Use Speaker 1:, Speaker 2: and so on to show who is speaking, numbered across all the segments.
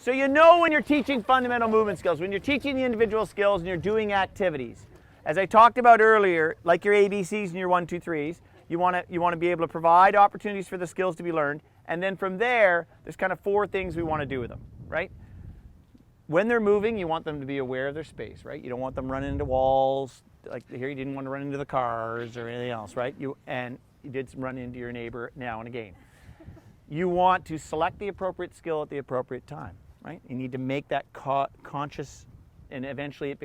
Speaker 1: So you know when you're teaching fundamental movement skills, when you're teaching the individual skills and you're doing activities. As I talked about earlier, like your ABCs and your 1, 2, 3s, you want to be able to provide opportunities for the skills to be learned, and then from there, there's kind of 4 things we want to do with them, right? When they're moving, you want them to be aware of their space, right? You don't want them running into walls, like here you didn't want to run into the cars or anything else, right? You did run into your neighbor now and again. You want to select the appropriate skill at the appropriate time, right? You need to make that conscious, and eventually it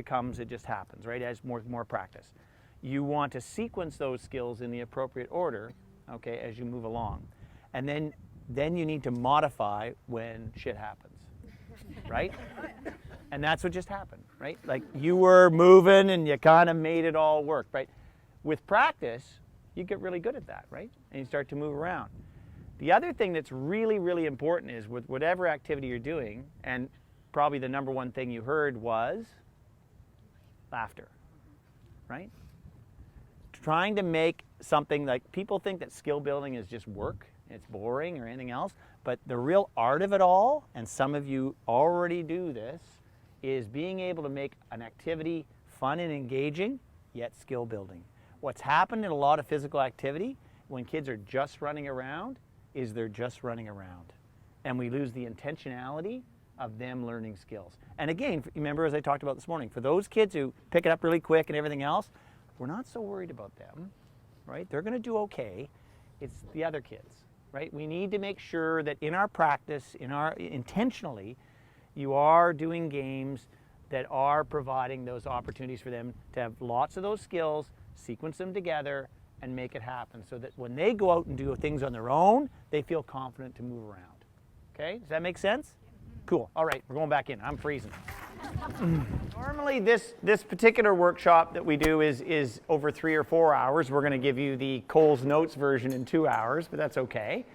Speaker 1: just happens, right, as more practice. You want to sequence those skills in the appropriate order, okay, as you move along. And then you need to modify when shit happens, right? And that's what just happened, right? Like you were moving and you kind of made it all work, right? With practice, you get really good at that, right? And you start to move around. The other thing that's really, really important is with whatever activity you're doing, and probably the number one thing you heard was laughter, right? Trying to make something like, people think that skill building is just work, it's boring or anything else, but the real art of it all, and some of you already do this, is being able to make an activity fun and engaging, yet skill building. What's happened in a lot of physical activity when kids are just running around is they're just running around. And we lose the intentionality of them learning skills. And again, remember as I talked about this morning, for those kids who pick it up really quick and everything else, we're not so worried about them, right? They're going to do okay. It's the other kids, right? We need to make sure that in our practice, intentionally, you are doing games that are providing those opportunities for them to have lots of those skills, sequence them together, and make it happen so that when they go out and do things on their own, they feel confident to move around. Okay, does that make sense? Cool, all right, we're going back in, I'm freezing. Normally this particular workshop that we do is over 3 or 4 hours. We're going to give you the Cole's Notes version in 2 hours, but that's okay.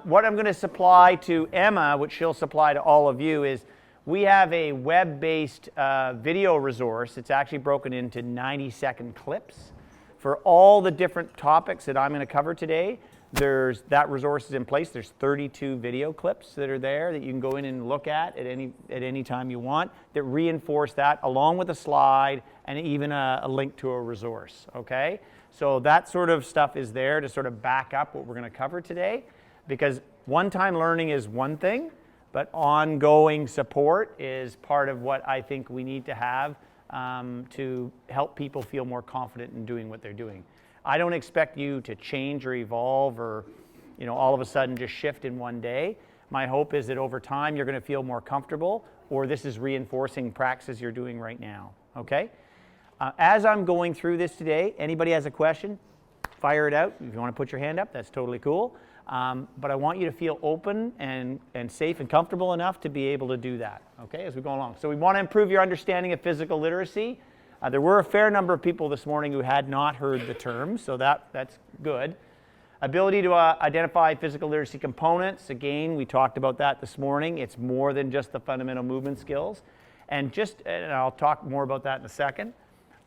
Speaker 1: What I'm going to supply to Emma, which she'll supply to all of you, is we have a web-based video resource. It's actually broken into 90-second clips for all the different topics that I'm going to cover today. That resource is in place. There's 32 video clips that are there that you can go in and look at any time you want that reinforce that, along with a slide and even a link to a resource, okay? So that sort of stuff is there to sort of back up what we're going to cover today, because one-time learning is one thing, but ongoing support is part of what I think we need to have to help people feel more confident in doing what they're doing. I don't expect you to change or evolve or, all of a sudden just shift in one day. My hope is that over time you're going to feel more comfortable, or this is reinforcing practices you're doing right now, okay? As I'm going through this today, anybody has a question, fire it out. If you want to put your hand up, that's totally cool. But I want you to feel open and safe and comfortable enough to be able to do that, okay, as we go along. So we want to improve your understanding of physical literacy. There were a fair number of people this morning who had not heard the term, so that's good. Ability to identify physical literacy components. Again, we talked about that this morning. It's more than just the fundamental movement skills. And I'll talk more about that in a second.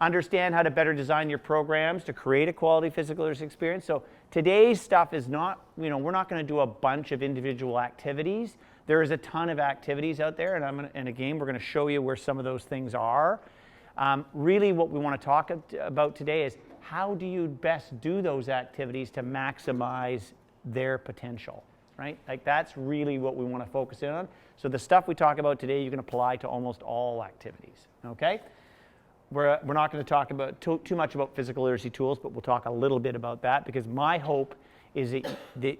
Speaker 1: Understand how to better design your programs to create a quality physical literacy experience. So today's stuff is not, we're not going to do a bunch of individual activities. There is a ton of activities out there, and again, we're going to show you where some of those things are. Really what we want to talk about today is how do you best do those activities to maximize their potential, right? Like that's really what we want to focus in on. So the stuff we talk about today you can apply to almost all activities, okay? We're not going to talk about too much about physical literacy tools, but we'll talk a little bit about that, because my hope is that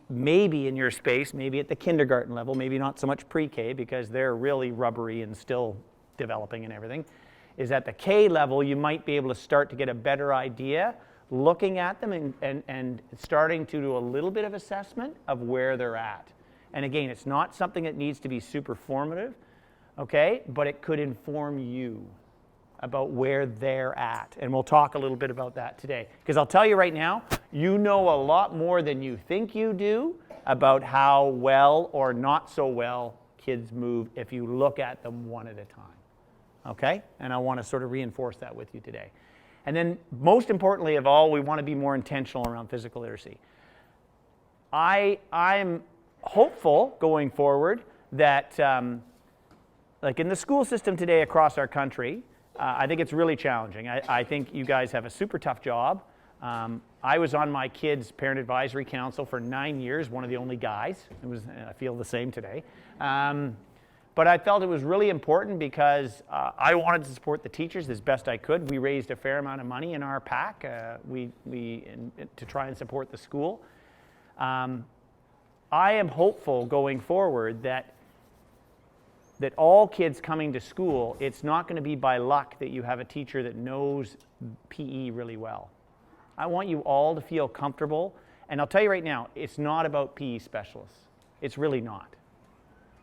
Speaker 1: maybe in your space, maybe at the kindergarten level, maybe not so much pre-K because they're really rubbery and still developing and everything, is at the K level you might be able to start to get a better idea looking at them and starting to do a little bit of assessment of where they're at. And again, it's not something that needs to be super formative, okay, but it could inform you about where they're at. And we'll talk a little bit about that today. Because I'll tell you right now, you know a lot more than you think you do about how well or not so well kids move if you look at them one at a time. Okay? And I want to sort of reinforce that with you today. And then most importantly of all, we want to be more intentional around physical literacy. I'm hopeful going forward that, like in the school system today across our country, I think it's really challenging. I think you guys have a super tough job. I was on my kids' parent advisory council for 9 years, one of the only guys. I feel the same today. But I felt it was really important because I wanted to support the teachers as best I could. We raised a fair amount of money in our PAC to try and support the school. I am hopeful going forward that all kids coming to school, it's not going to be by luck that you have a teacher that knows PE really well. I want you all to feel comfortable. And I'll tell you right now, it's not about PE specialists. It's really not.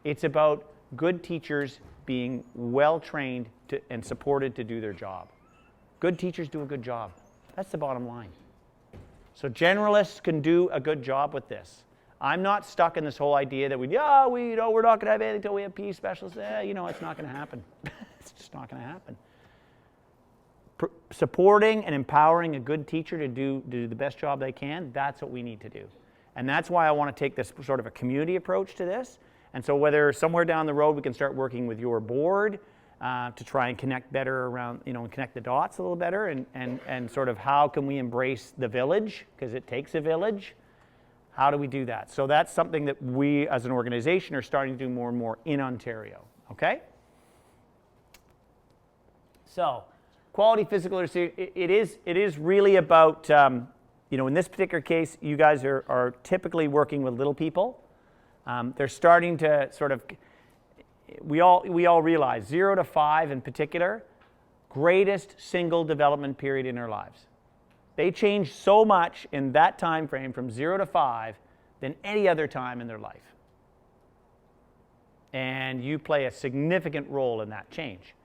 Speaker 1: It's about good teachers being well trained and supported to do their job. Good teachers do a good job. That's the bottom line. So generalists can do a good job with this. I'm not stuck in this whole idea that we're not going to have anything until we have PE specialists. It's not going to happen. It's just not going to happen. Supporting and empowering a good teacher to do the best job they can, that's what we need to do. And that's why I want to take this sort of a community approach to this. And so whether somewhere down the road we can start working with your board to try and connect better around, and connect the dots a little better and sort of how can we embrace the village, because it takes a village. How do we do that? So that's something that we as an organization are starting to do more and more in Ontario, okay? So quality physical literacy, it is really about, in this particular case, you guys are typically working with little people. They're starting to sort of, we all realize 0 to 5 in particular, greatest single development period in their lives. They change so much in that time frame from 0 to 5 than any other time in their life. And you play a significant role in that change.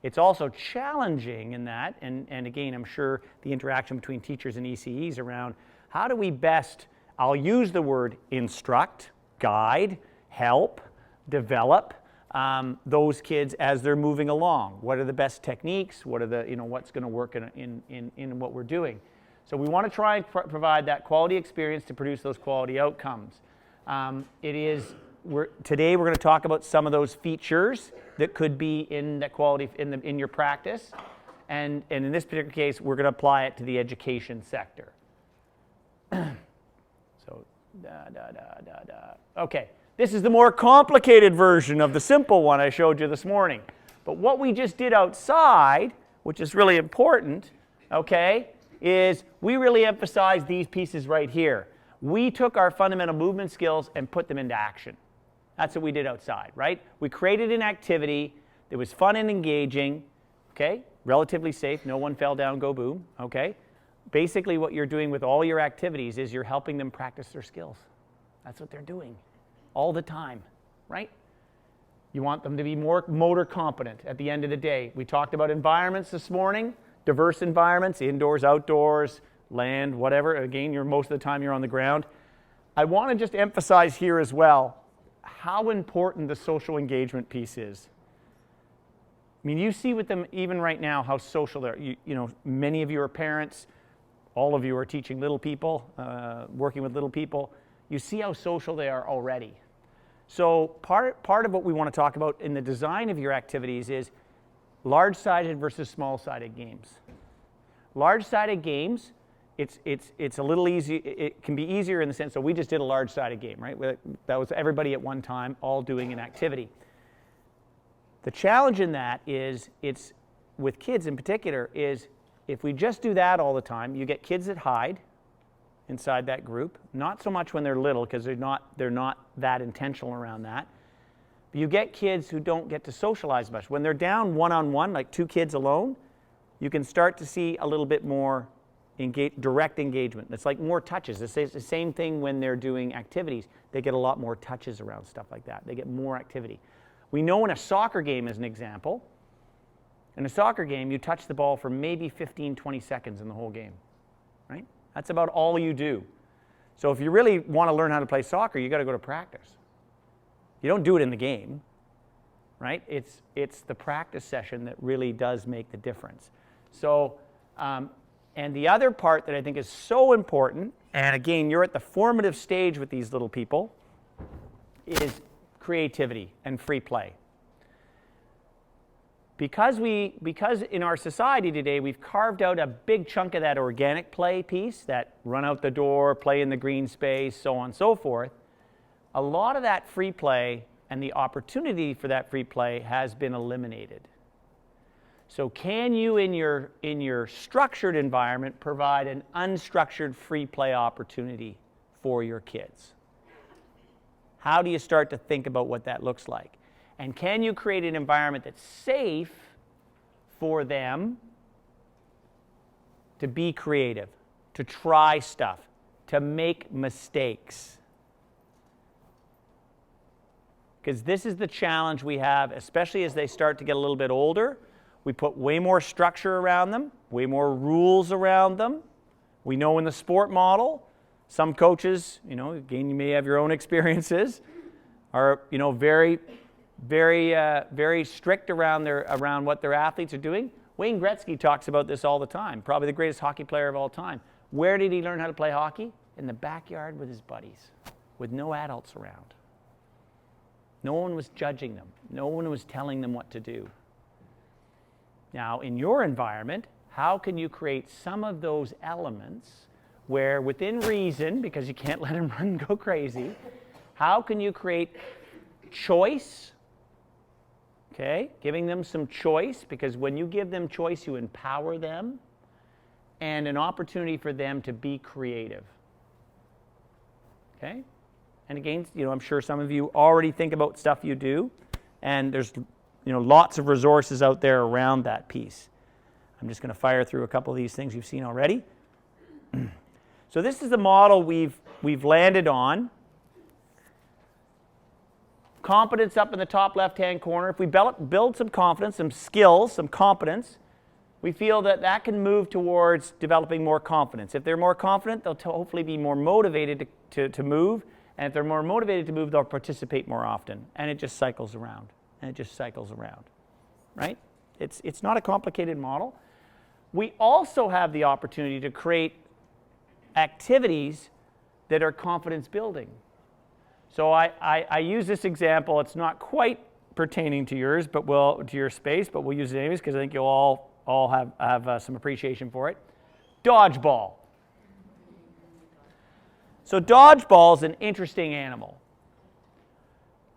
Speaker 1: It's also challenging in that, and again, I'm sure the interaction between teachers and ECEs around how do we best, I'll use the word instruct, guide, help, develop those kids as they're moving along. What are the best techniques? What are the, what's going to work in what we're doing? So we want to try and provide that quality experience to produce those quality outcomes. Today we're going to talk about some of those features that could be in that quality in your practice, and in this particular case, we're going to apply it to the education sector. So, okay, this is the more complicated version of the simple one I showed you this morning. But what we just did outside, which is really important, okay, is we really emphasize these pieces right here. We took our fundamental movement skills and put them into action. That's what we did outside, right? We created an activity that was fun and engaging, okay? Relatively safe, no one fell down, go boom, okay? Basically what you're doing with all your activities is you're helping them practice their skills. That's what they're doing all the time, right? You want them to be more motor competent at the end of the day. We talked about environments this morning, diverse environments, indoors, outdoors, land, whatever. Again, most of the time you're on the ground. I want to just emphasize here as well how important the social engagement piece is. I mean, you see with them even right now how social they are. Many of you are parents. All of you are teaching little people, working with little people. You see how social they are already. So part of what we want to talk about in the design of your activities is large-sided versus small-sided games. Large-sided games, it's a little easy. It can be easier in the sense, so we just did a large-sided game, right? That was everybody at one time, all doing an activity. The challenge in that is, it's with kids in particular, is if we just do that all the time, you get kids that hide inside that group. Not so much when they're little, because they're not that intentional around that. But you get kids who don't get to socialize much. When they're down one-on-one, like 2 kids alone, you can start to see a little bit more direct engagement. It's like more touches. It's the same thing when they're doing activities. They get a lot more touches around stuff like that. They get more activity. We know in a soccer game, as an example, in a soccer game, you touch the ball for maybe 15, 20 seconds in the whole game, right? That's about all you do. So if you really want to learn how to play soccer, you got to go to practice. You don't do it in the game, right? It's the practice session that really does make the difference. So, and the other part that I think is so important, and again, you're at the formative stage with these little people, is creativity and free play. Because in our society today, we've carved out a big chunk of that organic play piece, that run out the door, play in the green space, so on and so forth, a lot of that free play and the opportunity for that free play has been eliminated. So can you, in your structured environment, provide an unstructured free play opportunity for your kids? How do you start to think about what that looks like? And can you create an environment that's safe for them to be creative, to try stuff, to make mistakes? Because this is the challenge we have, especially as they start to get a little bit older. We put way more structure around them, way more rules around them. We know in the sport model, some coaches, again, you may have your own experiences, are, very strict around what their athletes are doing. Wayne Gretzky talks about this all the time, probably the greatest hockey player of all time. Where did he learn how to play hockey? In the backyard with his buddies, with no adults around. No one was judging them. No one was telling them what to do. Now, in your environment, how can you create some of those elements where, within reason, because you can't let them run and go crazy, how can you create choice? Okay, giving them some choice, because when you give them choice, you empower them, and an opportunity for them to be creative. Okay? And again, I'm sure some of you already think about stuff you do, and there's lots of resources out there around that piece. I'm just going to fire through a couple of these things you've seen already. So this is the model we've landed on. Competence up in the top left-hand corner. If we build some confidence, some skills, some competence, we feel that can move towards developing more confidence. If they're more confident, they'll hopefully be more motivated to move. And if they're more motivated to move, they'll participate more often. And it just cycles around. And it just cycles around. Right? It's not a complicated model. We also have the opportunity to create activities that are confidence building. So I use this example. It's not quite pertaining to yours, but to your space, but we'll use it anyways because I think you'll all have some appreciation for it. Dodgeball. So dodgeball is an interesting animal.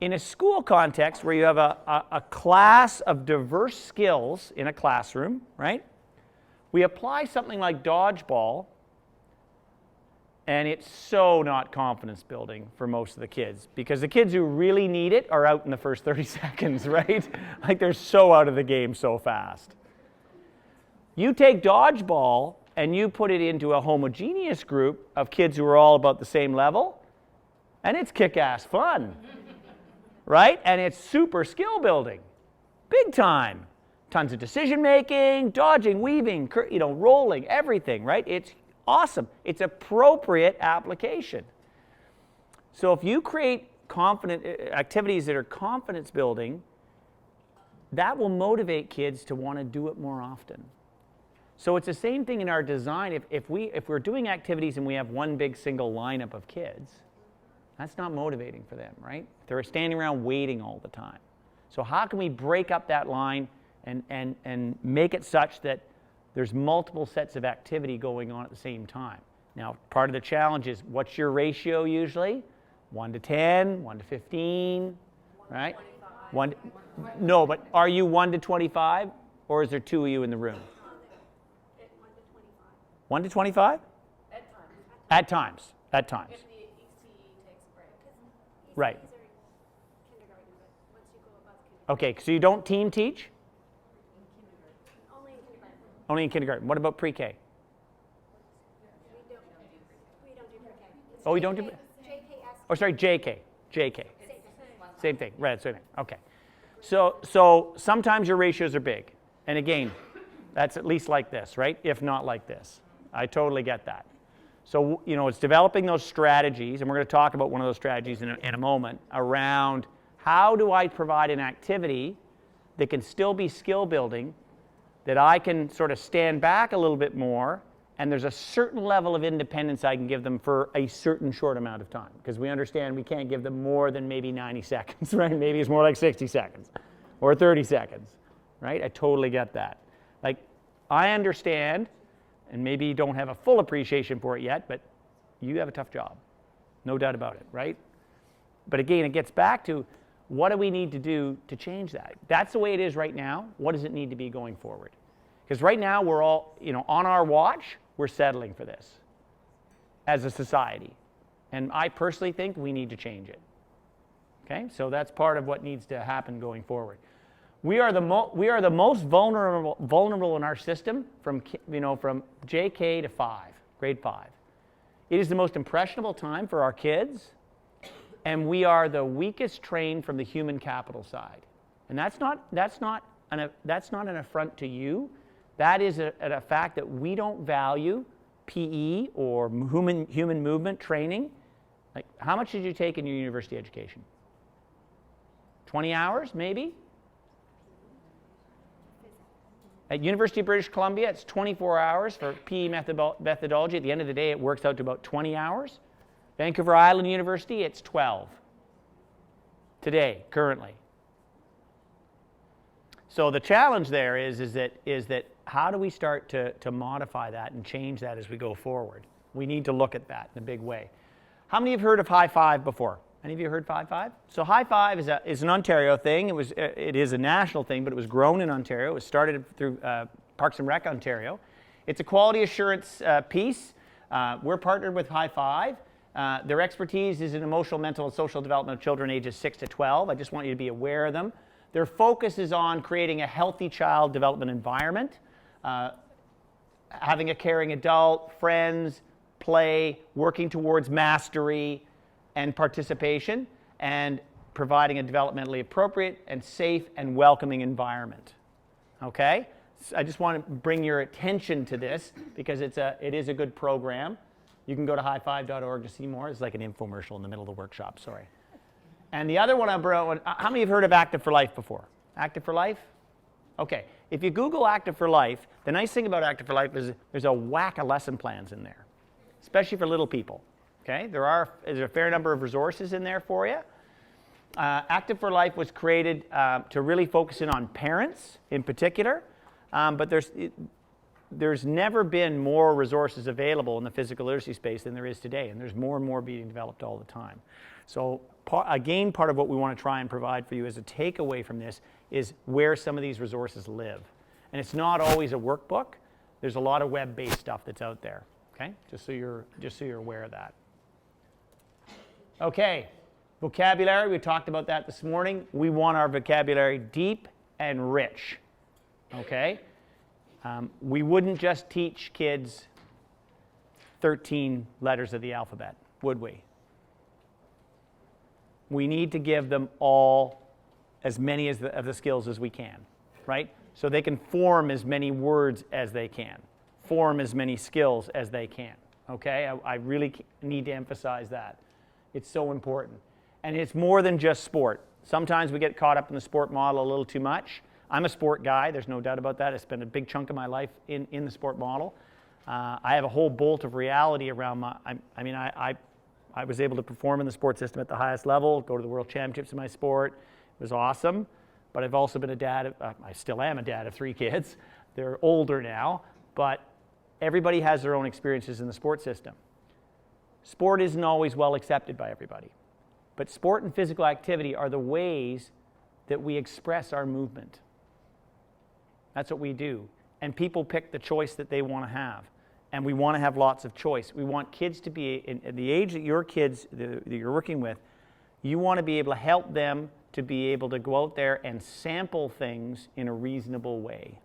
Speaker 1: In a school context where you have a class of diverse skills in a classroom, right? We apply something like dodgeball, and it's so not confidence building for most of the kids, because the kids who really need it are out in the first 30 seconds, right? Like they're so out of the game so fast. You take dodgeball and you put it into a homogeneous group of kids who are all about the same level, and it's kick-ass fun, right? And it's super skill building, big time. Tons of decision making, dodging, weaving, rolling, everything, right? It's awesome. It's appropriate application. So if you create activities that are confidence building, that will motivate kids to want to do it more often. So it's the same thing in our design. If we're doing activities and we have one big single lineup of kids, that's not motivating for them, right? They're standing around waiting all the time. So how can we break up that line and make it such that there's multiple sets of activity going on at the same time? Now, part of the challenge is, what's your ratio usually? 1 to 10, 1 to 15, right? 1 no, but are you 1 to 25, or is there 2 of you in the room? 1 to 25? At times. At times.
Speaker 2: If the EC takes a break.
Speaker 1: Right.
Speaker 2: Kindergarten, but once you go above kindergarten.
Speaker 1: Okay, so you don't team teach?
Speaker 2: Only in kindergarten.
Speaker 1: Only in kindergarten. What about pre-K?
Speaker 2: We don't do pre-K.
Speaker 1: Oh, you don't do...
Speaker 2: JKS.
Speaker 1: Oh, sorry, JK. JK. Same thing. Right, same thing. Okay. So sometimes your ratios are big. And again, that's at least like this, right? If not like this. I totally get that. So, it's developing those strategies, and we're going to talk about one of those strategies in a moment, around how do I provide an activity that can still be skill building, that I can sort of stand back a little bit more and there's a certain level of independence I can give them for a certain short amount of time, because we understand we can't give them more than maybe 90 seconds, right? Maybe it's more like 60 seconds or 30 seconds, right? I totally get that. Like, I understand, and maybe you don't have a full appreciation for it yet, but you have a tough job, no doubt about it, right? But again, it gets back to, what do we need to do to change that? That's the way it is right now. What does it need to be going forward? Because right now we're all, on our watch, we're settling for this as a society. And I personally think we need to change it. Okay, so that's part of what needs to happen going forward. We are the most vulnerable in our system from JK to grade 5. It is the most impressionable time for our kids, and we are the weakest trained from the human capital side. And that's not an affront to you. That is a fact that we don't value PE or human movement training. Like, how much did you take in your university education? 20 hours, maybe? At University of British Columbia, it's 24 hours for PE methodology. At the end of the day, it works out to about 20 hours. Vancouver Island University, it's 12. Today, currently. So the challenge there is that how do we start to modify that and change that as we go forward? We need to look at that in a big way. How many have heard of high five before? Any of you heard high five? So high five is an Ontario thing. It is a national thing, but it was grown in Ontario. It was started through Parks and Rec Ontario. It's a quality assurance piece. We're partnered with High Five. Their expertise is in emotional, mental, and social development of children ages 6 to 12. I just want you to be aware of them. Their focus is on creating a healthy child development environment, having a caring adult, friends, play, working towards mastery and participation, and providing a developmentally appropriate and safe and welcoming environment. Okay? So I just want to bring your attention to this because it is a good program. You can go to highfive.org to see more. It's like an infomercial in the middle of the workshop, sorry. And the other one I brought, how many have heard of Active for Life before? Active for Life? Okay. If you Google Active for Life, the nice thing about Active for Life is there's a whack of lesson plans in there, especially for little people. Okay? There's a fair number of resources in there for you. Active for Life was created to really focus in on parents in particular, but there's never been more resources available in the physical literacy space than there is today, and there's more and more being developed all the time. So again, part of what we want to try and provide for you as a takeaway from this is where some of these resources live. And it's not always a workbook. There's a lot of web-based stuff that's out there. Okay? Just so you're aware of that. Okay, vocabulary, we talked about that this morning. We want our vocabulary deep and rich. Okay? We wouldn't just teach kids 13 letters of the alphabet, would we? We need to give them all as many of the skills as we can, right? So they can form as many words as they can, form as many skills as they can, okay? I really need to emphasize that. It's so important. And it's more than just sport. Sometimes we get caught up in the sport model a little too much. I'm a sport guy, there's no doubt about that. I spent a big chunk of my life in the sport model. I have a whole bolt of reality around I was able to perform in the sports system at the highest level, go to the world championships in my sport. It was awesome. But I've also been a dad, I still am a dad of 3 kids. They're older now, but everybody has their own experiences in the sports system. Sport isn't always well accepted by everybody. But sport and physical activity are the ways that we express our movement. That's what we do. And people pick the choice that they want to have. And we want to have lots of choice. We want kids to be, at the age that your kids that you're working with, you want to be able to help them to be able to go out there and sample things in a reasonable way.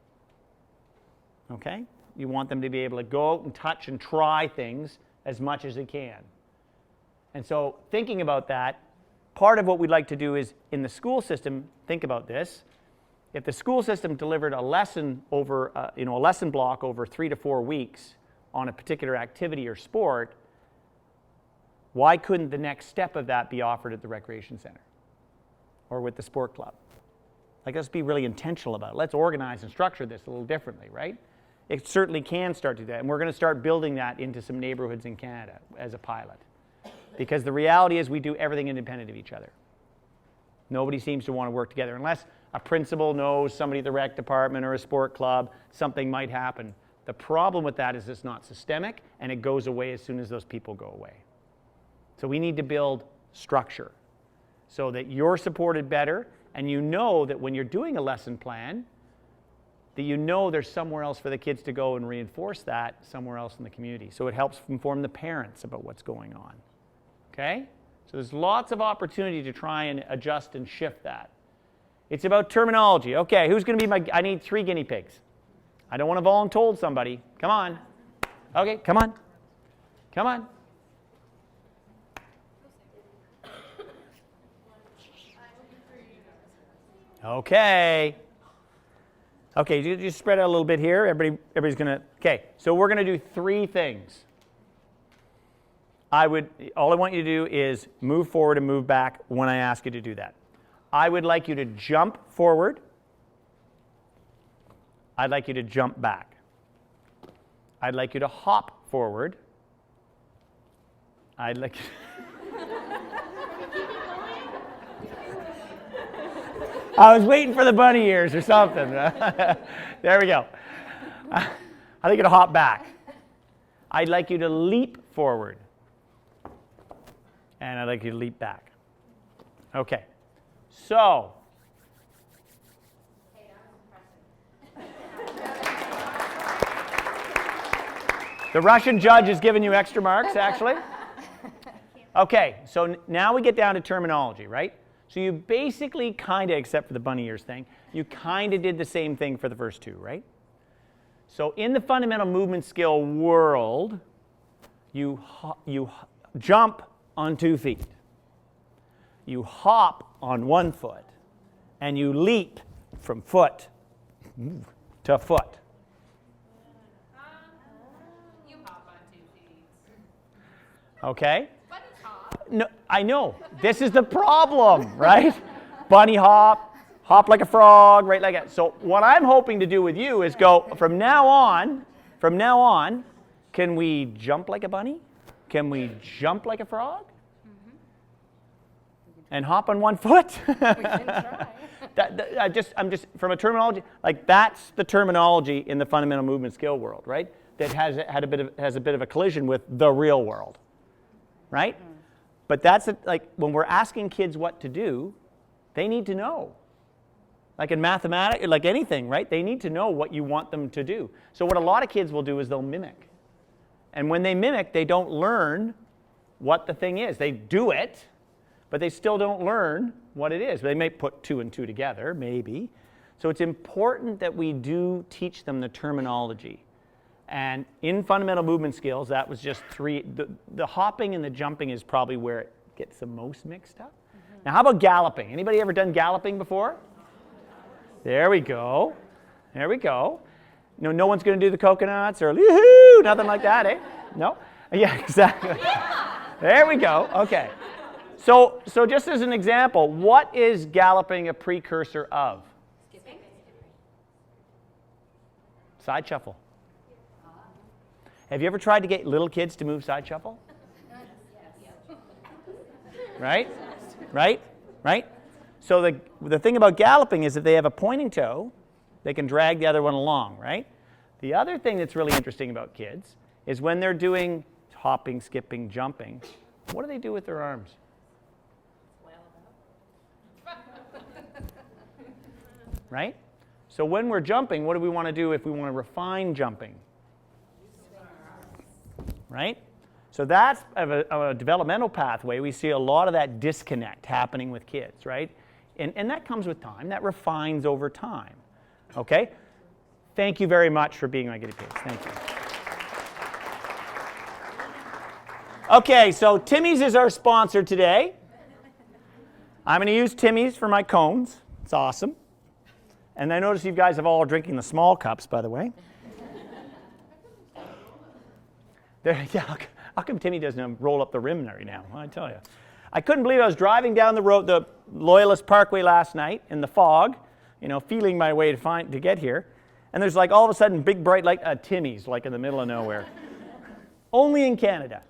Speaker 1: Okay? You want them to be able to go out and touch and try things as much as they can. And so thinking about that, part of what we'd like to do is in the school system, think about this. If the school system delivered a lesson over, a lesson block over 3 to 4 weeks on a particular activity or sport, why couldn't the next step of that be offered at the recreation center or with the sport club? Like, let's be really intentional about it. Let's organize and structure this a little differently, right? it certainly can start to do that. And we're going to start building that into some neighborhoods in Canada as a pilot. Because the reality is we do everything independent of each other. Nobody seems to want to work together. Unless a principal knows somebody at the rec department or a sport club, something might happen. The problem with that is it's not systemic, and it goes away as soon as those people go away. So we need to build structure so that you're supported better, and you know that when you're doing a lesson plan, that you know there's somewhere else for the kids to go and reinforce that somewhere else in the community. So it helps inform the parents about what's going on. Okay? So there's lots of opportunity to try and adjust and shift that. It's about terminology. Okay, who's going to be my... I need 3 guinea pigs. I don't want to voluntold somebody. Come on. Okay, come on. Come on. Okay. Okay, you just spread out a little bit here. Everybody's going to... Okay, so we're going to do 3 things. All I want you to do is move forward and move back when I ask you to do that. I would like you to jump forward. I'd like you to jump back. I'd like you to hop forward. I'd like I was waiting for the bunny ears or something. There we go. I'd like you to hop back. I'd like you to leap forward. And I'd like you to leap back. Okay. So. The Russian judge has given you extra marks, actually. Okay, so now we get down to terminology, right? So you basically kind of, except for the bunny ears thing, you kind of did the same thing for the first 2, right? So in the fundamental movement skill world, you jump on 2 feet. You hop on 1 foot. And you leap from foot to foot.
Speaker 2: You hop on 2 feet.
Speaker 1: Okay?
Speaker 2: Bunny hop.
Speaker 1: No, I know. This is the problem, right? Bunny hop, hop like a frog, right? Like that. So what I'm hoping to do with you is go from now on, can we jump like a bunny? Can we jump like a frog? And hop on 1 foot?
Speaker 2: We can try.
Speaker 1: I'm just from a terminology, like that's the terminology in the fundamental movement skill world, right? That has a bit of a collision with the real world, right? But that's like when we're asking kids what to do, they need to know. Like in mathematics, like anything, right? They need to know what you want them to do. So what a lot of kids will do is they'll mimic. And when they mimic, they don't learn what the thing is. They do it, but they still don't learn what it is. They may put 2 and 2 together, maybe. So it's important that we do teach them the terminology. And in fundamental movement skills, that was just 3. The hopping and the jumping is probably where it gets the most mixed up. Now, how about galloping? Anybody ever done galloping before? There we go. There we go. No one's going to do the coconuts or yoo-hoo, nothing like that, eh? No? Yeah, exactly. There we go. Okay. So just as an example, what is galloping a precursor of?
Speaker 2: Skipping.
Speaker 1: Side shuffle. Have you ever tried to get little kids to move side shuffle? Right? Right? Right? So the thing about galloping is if they have a pointing toe, they can drag the other one along, right? The other thing that's really interesting about kids is when they're doing hopping, skipping, jumping, what do they do with their arms? Right? So when we're jumping, what do we want to do if we want to refine jumping? Right? So that's a developmental pathway. We see a lot of that disconnect happening with kids, right? And that comes with time. That refines over time. Okay? Thank you very much for being my guinea pigs. Thank you. Okay, so Timmy's is our sponsor today. I'm going to use Timmy's for my cones. It's awesome. And I notice you guys have all drinking the small cups, by the way. Yeah, how come Timmy doesn't roll up the rim every now? I tell you. I couldn't believe I was driving down the road, the Loyalist Parkway last night in the fog, feeling my way to get here. And there's like all of a sudden big bright light, Timmy's like in the middle of nowhere. Only in Canada.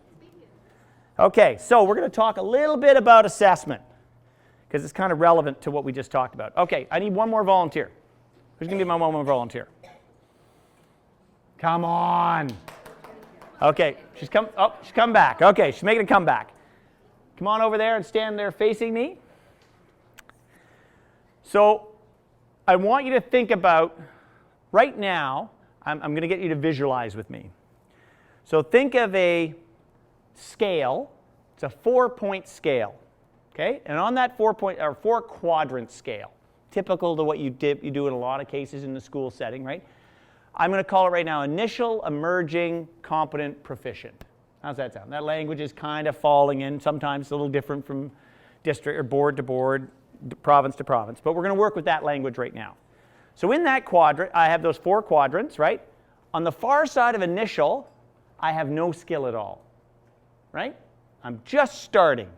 Speaker 1: Okay, so we're going to talk a little bit about assessment because it's kind of relevant to what we just talked about. Okay, I need one more volunteer. Who's going to be my one more volunteer? Come on. Okay, she's come back. Okay, she's making a comeback. Come on over there and stand there facing me. So I want you to think about, right now, I'm going to get you to visualize with me. So think of a scale. It's a 4-point scale. Okay? And on that 4-quadrant scale, typical to what you do in a lot of cases in the school setting, right? I'm going to call it right now initial, emerging, competent, proficient. How's that sound? That language is kind of falling in. Sometimes a little different from district or board to board, province to province. But we're going to work with that language right now. So in that quadrant, I have those 4 quadrants, right? On the far side of initial, I have no skill at all, right? I'm just starting.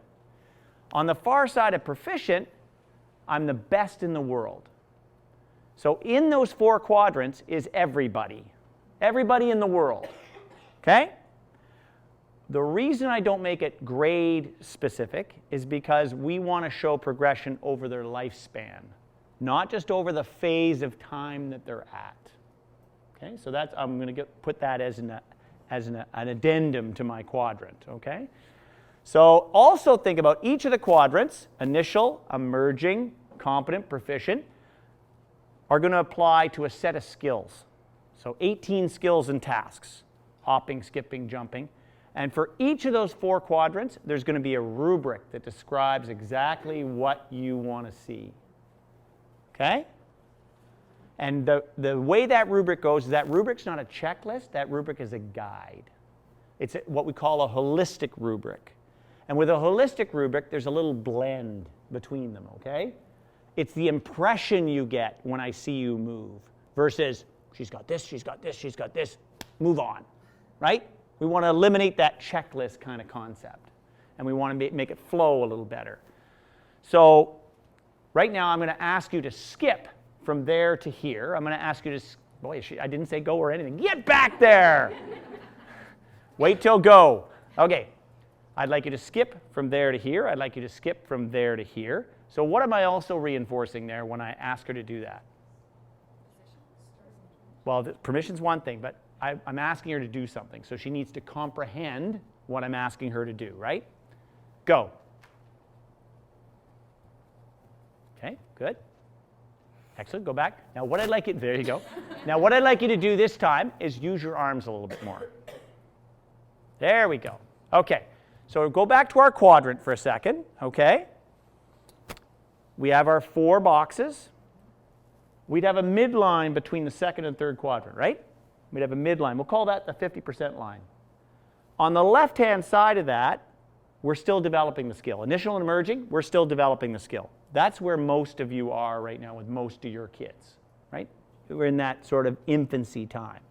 Speaker 1: On the far side of proficient, I'm the best in the world. So in those 4 quadrants is everybody. Everybody in the world. Okay? The reason I don't make it grade specific is because we want to show progression over their lifespan, not just over the phase of time that they're at. Okay? So that's, I'm going to put that as an addendum to my quadrant. Okay? So also think about each of the quadrants, initial, emerging, competent, proficient, are going to apply to a set of skills. So 18 skills and tasks, hopping, skipping, jumping. And for each of those 4 quadrants, there's going to be a rubric that describes exactly what you want to see. Okay? And the way that rubric goes is that rubric's not a checklist, that rubric is a guide. It's what we call a holistic rubric. And with a holistic rubric, there's a little blend between them, okay? It's the impression you get when I see you move versus she's got this, she's got this, she's got this, move on, right? We want to eliminate that checklist kind of concept, and we want to make it flow a little better. So right now I'm going to ask you to skip from there to here. I'm going to ask you to, boy, I didn't say go or anything. Get back there! Wait till go. Okay, I'd like you to skip from there to here. I'd like you to skip from there to here. So what am I also reinforcing there when I ask her to do that? Well, permission's one thing, but I'm asking her to do something. So she needs to comprehend what I'm asking her to do, right? Go. Okay, good. Excellent, go back. Now what I'd like you, there you go. Now what I'd like you to do this time is use your arms a little bit more. There we go. Okay, so go back to our quadrant for a second, okay? We have our 4 boxes. We'd have a midline between the second and third quadrant, right? We'd have a midline. We'll call that the 50% line. On the left-hand side of that, we're still developing the skill. Initial and emerging, we're still developing the skill. That's where most of you are right now with most of your kids, right? We're in that sort of infancy time.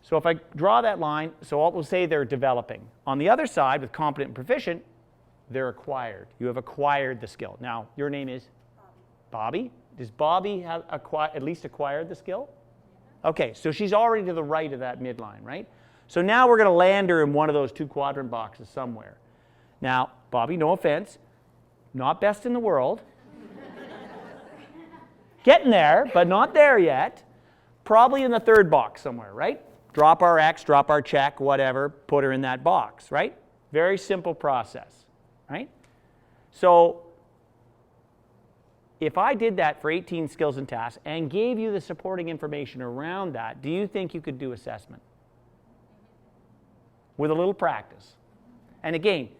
Speaker 1: So if I draw that line, so we'll say they're developing. On the other side, with competent and proficient, they're acquired. You have acquired the skill. Now, your name is? Bobby. Does Bobby have at least acquired the skill? Okay, so she's already to the right of that midline, right? So now we're going to land her in one of those 2 quadrant boxes somewhere. Now, Bobby, no offense, not best in the world. Getting there, but not there yet. Probably in the 3rd box somewhere, right? Drop our X, drop our check, whatever, put her in that box, right? Very simple process, right? So if I did that for 18 skills and tasks and gave you the supporting information around that, do you think you could do assessment? With a little practice. And again,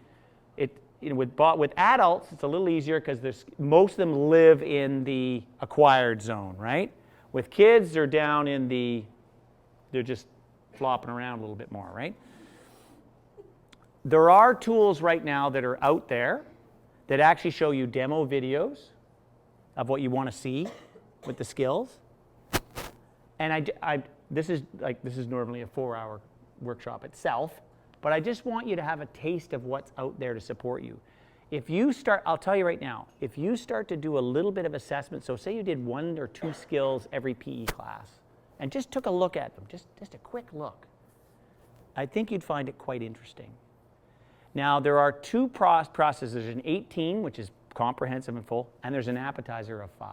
Speaker 1: with adults, it's a little easier because most of them live in the acquired zone, right? With kids, they're down in they're just flopping around a little bit more, right? There are tools right now that are out there that actually show you demo videos of what you want to see with the skills. And this is normally a 4-hour workshop itself, but I just want you to have a taste of what's out there to support you. If you start, I'll tell you right now, if you start to do a little bit of assessment, so say you did 1 or 2 skills every PE class and just took a look at them, just a quick look, I think you'd find it quite interesting. Now, there are 2 processes. There's an 18, which is comprehensive and full, and there's an appetizer of 5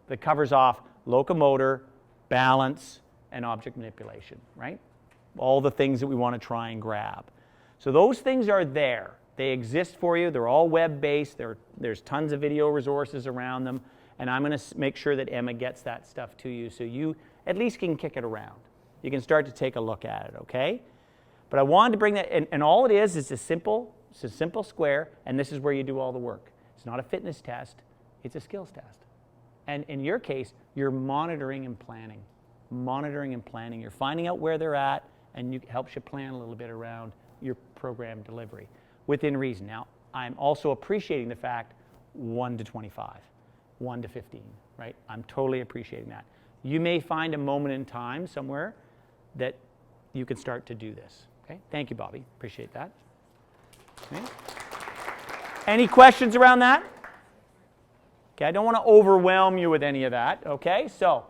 Speaker 1: that covers off locomotor, balance, and object manipulation, right? All the things that we want to try and grab. So those things are there. They exist for you. They're all web-based. There's tons of video resources around them, and I'm going to make sure that Emma gets that stuff to you so you at least can kick it around. You can start to take a look at it, okay? But I wanted to bring that, and all it is a simple square, and this is where you do all the work. It's not a fitness test, it's a skills test. And in your case, you're monitoring and planning. Monitoring and planning. You're finding out where they're at, and it helps you plan a little bit around your program delivery within reason. Now, I'm also appreciating the fact 1 to 25, 1 to 15, right? I'm totally appreciating that. You may find a moment in time somewhere that you can start to do this. Okay? Thank you, Bobby. Appreciate that. Okay. Any questions around that? Okay, I don't want to overwhelm you with any of that. Okay, so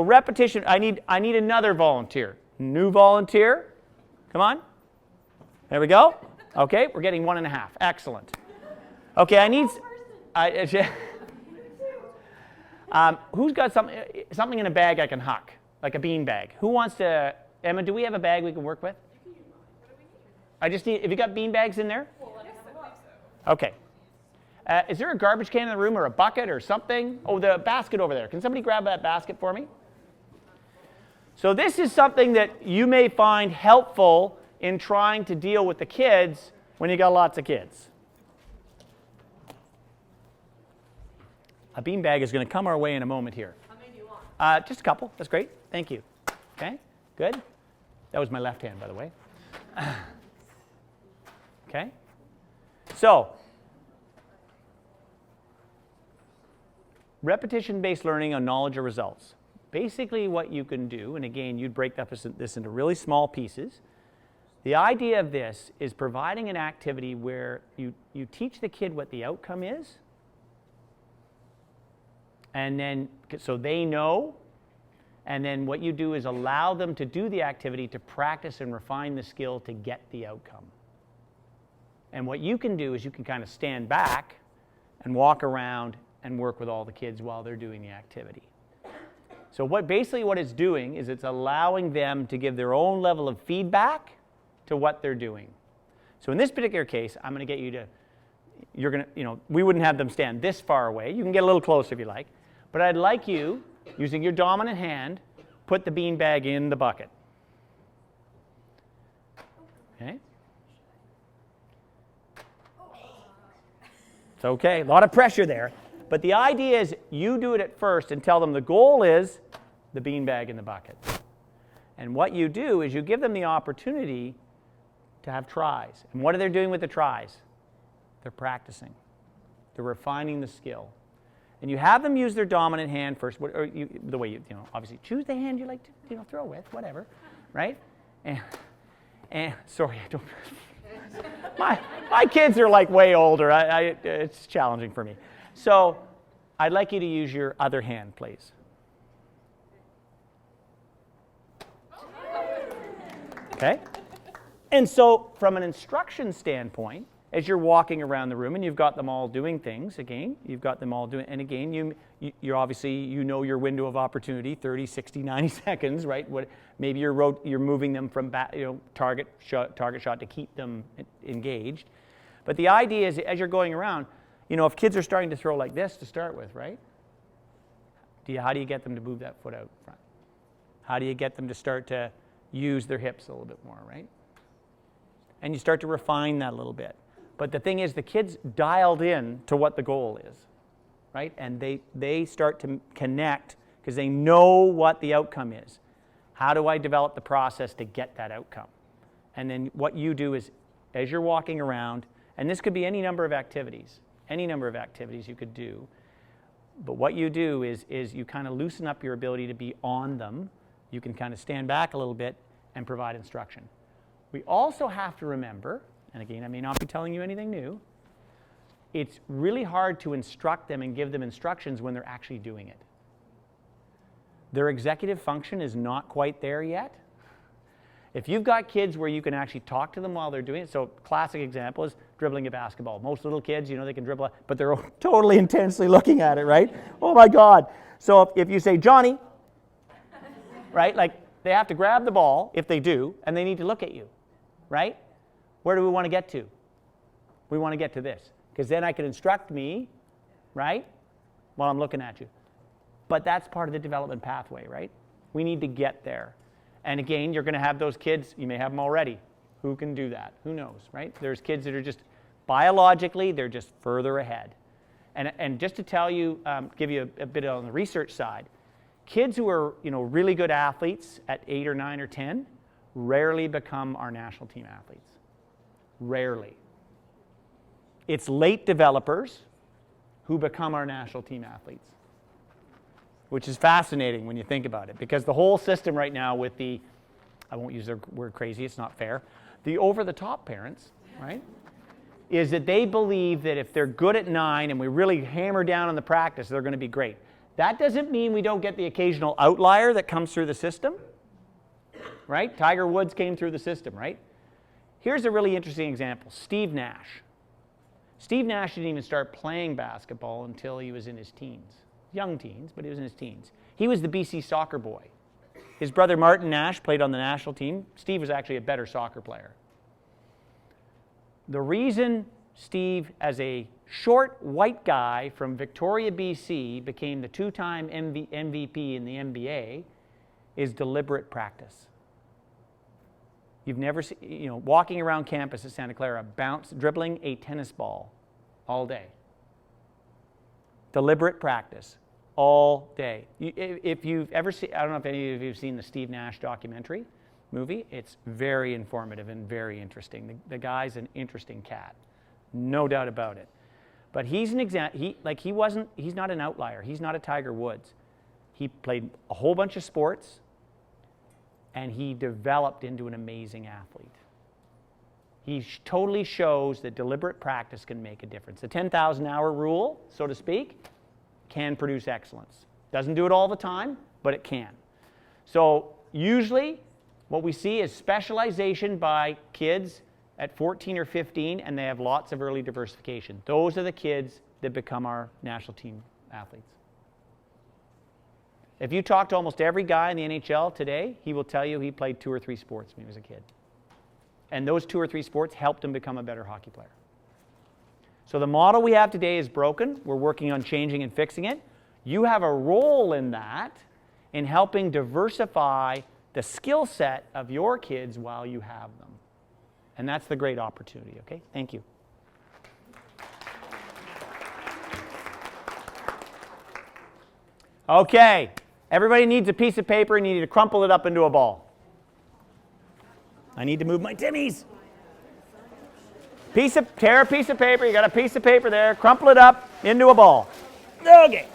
Speaker 1: repetition. I need another volunteer. New volunteer. Come on. There we go. Okay, we're getting 1.5. Excellent. Okay, I need. Who's got something in a bag I can huck, like a bean bag? Who wants to? Emma, do we have a bag we can work with? I just need. Have you got bean bags in there? Okay. Is there a garbage can in the room or a bucket or something? Oh, the basket over there. Can somebody grab that basket for me? So this is something that you may find helpful in trying to deal with the kids when you got lots of kids. A bean bag is going to come our way in a moment here.
Speaker 2: How many do you want?
Speaker 1: Just a couple. That's great. Thank you. Okay, good. That was my left hand, by the way. Okay. So, repetition-based learning on knowledge or results. Basically what you can do, and again, you'd break this into really small pieces. The idea of this is providing an activity where you teach the kid what the outcome is, and then, so they know, and then what you do is allow them to do the activity to practice and refine the skill to get the outcome. And what you can do is you can kind of stand back and walk around and work with all the kids while they're doing the activity. So basically what it's doing is it's allowing them to give their own level of feedback to what they're doing. So in this particular case, I'm going to get you to, we wouldn't have them stand this far away. You can get a little closer if you like. But I'd like you, using your dominant hand, put the bean bag in the bucket. Okay? It's okay, a lot of pressure there. But the idea is you do it at first and tell them the goal is the bean bag in the bucket. And what you do is you give them the opportunity to have tries. And what are they doing with the tries? They're practicing. They're refining the skill. And you have them use their dominant hand first, or the way you obviously choose the hand you like to throw with, whatever, right? And sorry, I don't. My kids are like way older. It's challenging for me. So I'd like you to use your other hand, please. Okay? And so from an instruction standpoint, as you're walking around the room and you've got them all doing things, again, you've got them all doing, and again, you're obviously, your window of opportunity, 30, 60, 90 seconds, right? Maybe you're moving them from target shot to keep them engaged. But the idea is, as you're going around, if kids are starting to throw like this to start with, right? How do you get them to move that foot out front? How do you get them to start to use their hips a little bit more, right? And you start to refine that a little bit. But the thing is, the kids dialed in to what the goal is, right? And they start to connect because they know what the outcome is. How do I develop the process to get that outcome? And then what you do is, as you're walking around, and this could be any number of activities you could do, but what you do is you kind of loosen up your ability to be on them. You can kind of stand back a little bit and provide instruction. We also have to remember, and again, I may not be telling you anything new, it's really hard to instruct them and give them instructions when they're actually doing it. Their executive function is not quite there yet. If you've got kids where you can actually talk to them while they're doing it, so classic example is dribbling a basketball. Most little kids, you know, they can dribble, but they're totally intensely looking at it, right? Oh my God. So if you say, Johnny, right, like they have to grab the ball, if they do, and they need to look at you, right? Where do we want to get to? We want to get to this, because then I can instruct me, right, while I'm looking at you. But that's part of the development pathway, right? We need to get there. And again, you're going to have those kids, you may have them already. Who can do that? Who knows, right? There's kids that are just, biologically, they're just further ahead. And just to tell you, give you a bit on the research side, kids who are, you know, really good athletes at 8 or 9 or 10 rarely become our national team athletes. Rarely. It's late developers who become our national team athletes, which is fascinating when you think about it, because the whole system right now with the, I won't use the word crazy, it's not fair, the over-the-top parents, right, is that they believe that if they're good at 9 and we really hammer down on the practice, they're going to be great. That doesn't mean we don't get the occasional outlier that comes through the system, right? Tiger Woods came through the system, right? Here's a really interesting example, Steve Nash. Steve Nash didn't even start playing basketball until he was in his teens. Young teens, but he was in his teens. He was the BC soccer boy. His brother Martin Nash played on the national team. Steve was actually a better soccer player. The reason Steve, as a short white guy from Victoria, BC, became the 2-time MVP in the NBA is deliberate practice. You've never seen, you know, walking around campus at Santa Clara, dribbling a tennis ball all day. Deliberate practice. All day. If you've ever seen, I don't know if any of you have seen the Steve Nash documentary movie. It's very informative and very interesting. The guy's an interesting cat, no doubt about it. But he's an example. He's not an outlier. He's not a Tiger Woods. He played a whole bunch of sports, and he developed into an amazing athlete. He totally shows that deliberate practice can make a difference. The 10,000-hour rule, so to speak, can produce excellence. Doesn't do it all the time, but it can. So usually what we see is specialization by kids at 14 or 15, and they have lots of early diversification. Those are the kids that become our national team athletes. If you talk to almost every guy in the NHL today, he will tell you he played 2 or 3 sports when he was a kid. And those 2 or 3 sports helped him become a better hockey player. So the model we have today is broken. We're working on changing and fixing it. You have a role in that, in helping diversify the skill set of your kids while you have them. And that's the great opportunity, okay? Thank you. Okay, everybody needs a piece of paper and you need to crumple it up into a ball. I need to move my Timmies. Tear a piece of paper, you got a piece of paper there, crumple it up into a ball. Okay.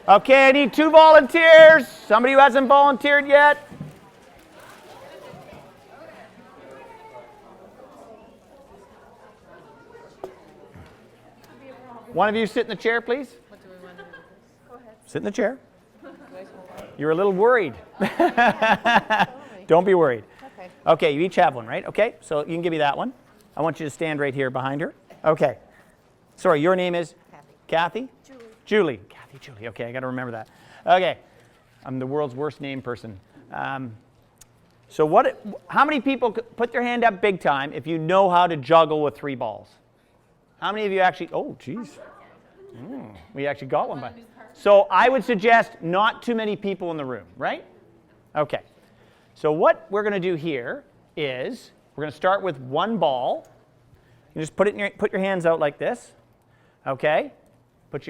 Speaker 1: Okay, I need 2 volunteers. Somebody who hasn't volunteered yet. One of you sit in the chair, please.
Speaker 2: What do we want to do? Go ahead.
Speaker 1: Sit in the chair. You're a little worried. Don't be worried.
Speaker 2: Okay.
Speaker 1: Okay, you each have one, right? Okay, so you can give me that one. I want you to stand right here behind her. Okay. Sorry, your name is? Kathy.
Speaker 2: Julie.
Speaker 1: Julie. Kathy, Julie. Okay, I got to remember that. Okay. I'm the world's worst name person. So how many people put their hand up big time if you know how to juggle with 3 balls? How many of you actually, oh, geez. We actually got one by. So I would suggest not too many people in the room, right? Okay. So what we're going to do here is we're going to start with 1 ball. You just put your hands out like this. Okay?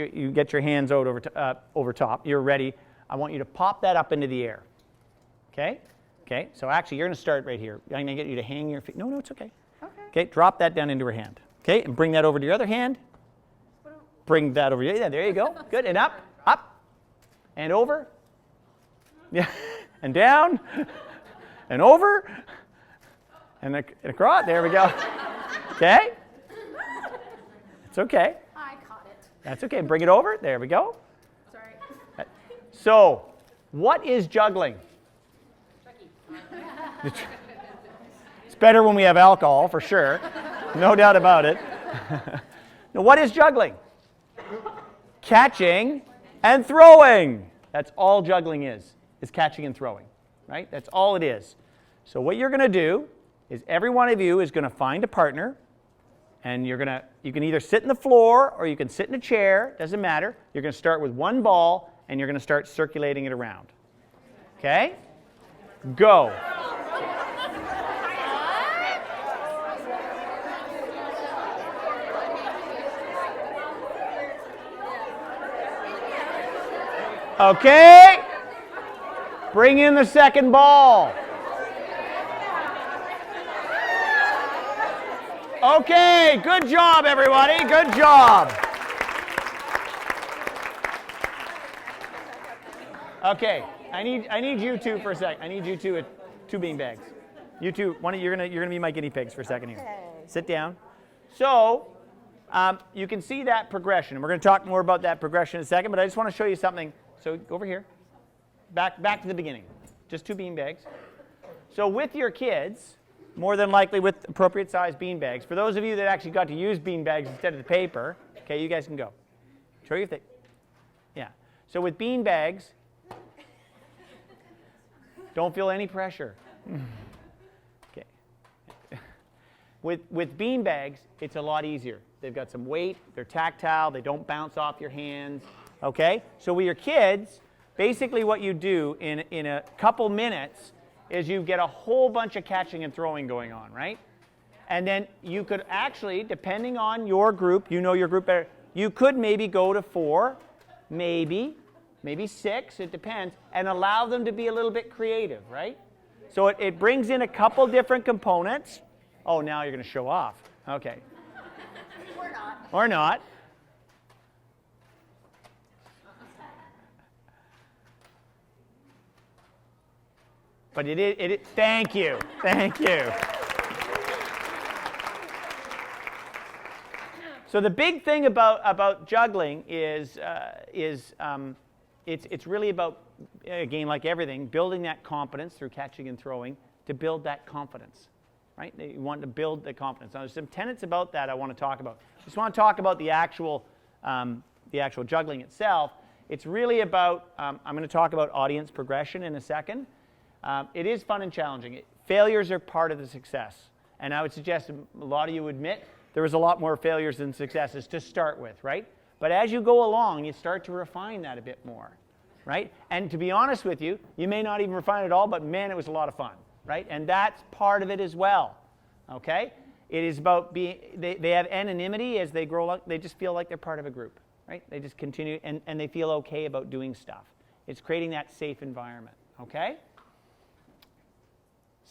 Speaker 1: You get your hands out over top. You're ready. I want you to pop that up into the air. Okay? Okay, so actually you're going to start right here. I'm going to get you to hang your feet. No, it's okay.
Speaker 2: Okay.
Speaker 1: Okay, drop that down into her hand. Okay, and bring that over to your other hand. Bring that over. Yeah, there you go. Good, and up, and over. Yeah, and down, and over, and across. There we go. Okay? It's okay.
Speaker 2: I caught it.
Speaker 1: That's okay. Bring it over. There we go.
Speaker 2: Sorry.
Speaker 1: So, what is juggling? It's better when we have alcohol, for sure. No doubt about it. Now, what is juggling? Catching and throwing. That's all juggling is catching and throwing, right? That's all it is. So what you're going to do is every one of you is going to find a partner, and you can either sit in the floor or you can sit in a chair, doesn't matter. You're going to start with one ball and you're going to start circulating it around. Okay? Go. Okay. Bring in the second ball. Okay, good job, everybody. Good job. Okay, I need you two for a sec. I need you two at 2 bean bags. You two, you're gonna be my guinea pigs for a second here. Sit down. So, you can see that progression, and we're going to talk more about that progression in a second. But I just want to show you something. So over here, back to the beginning. Just 2 bean bags. So with your kids, more than likely with appropriate size bean bags. For those of you that actually got to use bean bags instead of the paper, okay, you guys can go. Show you if they, yeah. So with bean bags, don't feel any pressure. Okay. With bean bags, it's a lot easier. They've got some weight, they're tactile, they don't bounce off your hands. Okay? So with your kids, basically what you do in a couple minutes is you get a whole bunch of catching and throwing going on, right? And then you could actually, depending on your group, you know your group better, you could maybe go to 4, maybe 6, it depends, and allow them to be a little bit creative, right? So it brings in a couple different components. Oh, now you're going to show off. Okay.
Speaker 2: Or not.
Speaker 1: Or not. But thank you. So the big thing about juggling is it's really about, again, like everything, building that confidence through catching and throwing to build that confidence, right? You want to build the confidence. Now, there's some tenets about that I want to talk about. I just want to talk about the actual juggling itself. It's really about, I'm going to talk about audience progression in a second. It is fun and challenging. Failures are part of the success. And I would suggest a lot of you admit there was a lot more failures than successes to start with, right? But as you go along, you start to refine that a bit more, right? And to be honest with you, you may not even refine it at all, but man, it was a lot of fun, right? And that's part of it as well, okay? It is about they have anonymity as they grow up. They just feel like they're part of a group, right? They just continue, and they feel okay about doing stuff. It's creating that safe environment, okay?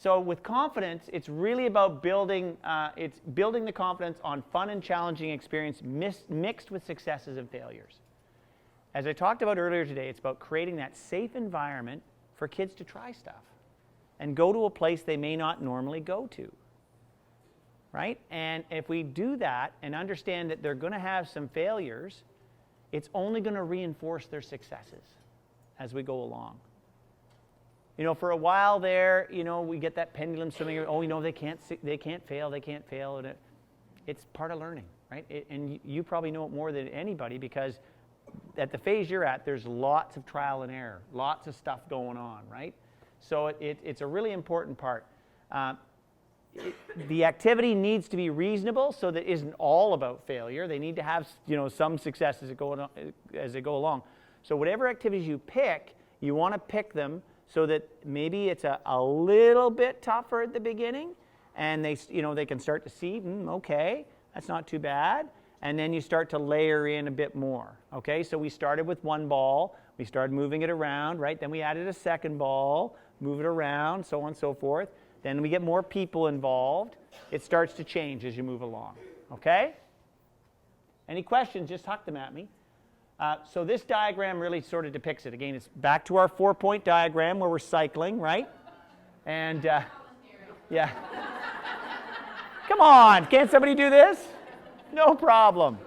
Speaker 1: So with confidence, it's really about building the confidence on fun and challenging experience mixed with successes and failures. As I talked about earlier today, it's about creating that safe environment for kids to try stuff and go to a place they may not normally go to, right? And if we do that and understand that they're going to have some failures, it's only going to reinforce their successes as we go along. You know, for a while there, you know, we get that pendulum swinging. Oh, you know, they can't fail. And it's part of learning, right? And you probably know it more than anybody because at the phase you're at, there's lots of trial and error, lots of stuff going on, right? So it's a really important part. The activity needs to be reasonable, so that it isn't all about failure. They need to have, you know, some success as they go along. So whatever activities you pick, you want to pick them so that maybe it's a little bit tougher at the beginning, and they can start to see, okay, that's not too bad, and then you start to layer in a bit more. Okay, so we started with one ball, we started moving it around, right? Then we added a second ball, move it around, so on and so forth. Then we get more people involved. It starts to change as you move along. Okay? Any questions? Just huck them at me. So this diagram really sort of depicts it. Again, it's back to our 4-point diagram where we're cycling, right? And, yeah. Come on, can't somebody do this? No problem.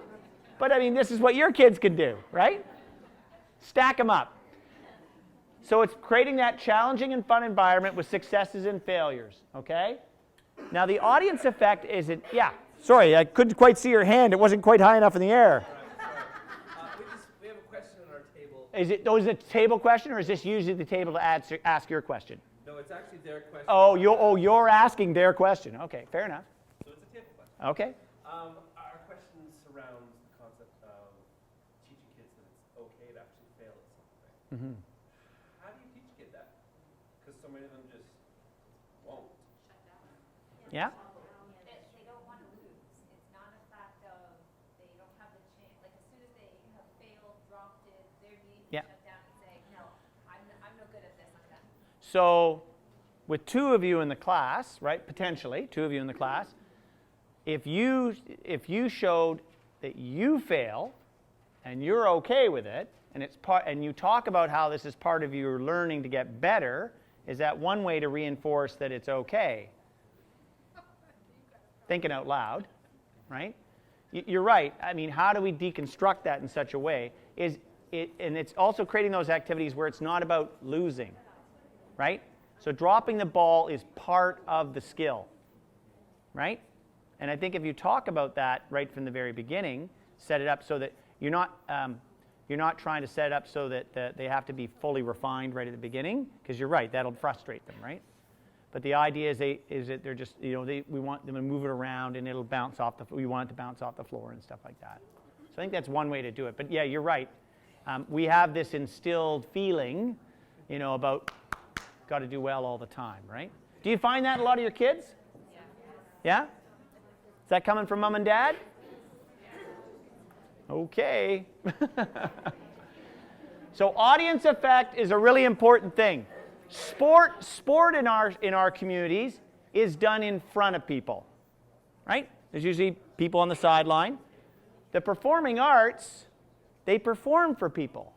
Speaker 1: But I mean, this is what your kids can do, right? Stack them up. So it's creating that challenging and fun environment with successes and failures, okay? Now the audience effect is it, yeah, sorry, I couldn't quite see your hand. It wasn't quite high enough in the air.
Speaker 3: We have a question on our table.
Speaker 1: Is it a table question, or is this usually the table to ask your question?
Speaker 3: No, it's actually their question.
Speaker 1: You're asking their question. Okay, fair enough.
Speaker 3: So it's a table question.
Speaker 1: Okay.
Speaker 3: Our question surrounds the concept of teaching kids that it's okay to actually fail at something.
Speaker 1: Mm-hmm.
Speaker 3: How do you teach a kid that? Because so many of them just won't.
Speaker 1: Yeah?
Speaker 2: They don't want to lose. It's not a fact of they don't have the chance. Like as soon as they have failed, dropped it, they're immediately
Speaker 1: Yeah.
Speaker 2: shut down and say, no, I'm no good at this. I'm done.
Speaker 1: So with 2 of you in the class, right, potentially 2 of you in the class, if you showed that you fail and you're okay with it, and it's and you talk about how this is part of your learning to get better, is that one way to reinforce that it's okay? Thinking out loud, right? You're right. I mean, how do we deconstruct that in such a way? And it's also creating those activities where it's not about losing, right? So dropping the ball is part of the skill, right? And I think if you talk about that right from the very beginning, set it up so that you're not trying to set it up so that they have to be fully refined right at the beginning, because you're right, that'll frustrate them, right? But the idea is that they're just, we want them to move it around and it'll bounce off we want it to bounce off the floor and stuff like that. So I think that's one way to do it. But yeah, you're right. We have this instilled feeling, about got to do well all the time, right? Do you find that in a lot of your kids? Yeah? Is that coming from mom and dad? Okay. So audience effect is a really important thing. Sport in our communities is done in front of people, right? There's usually people on the sideline. The performing arts, they perform for people.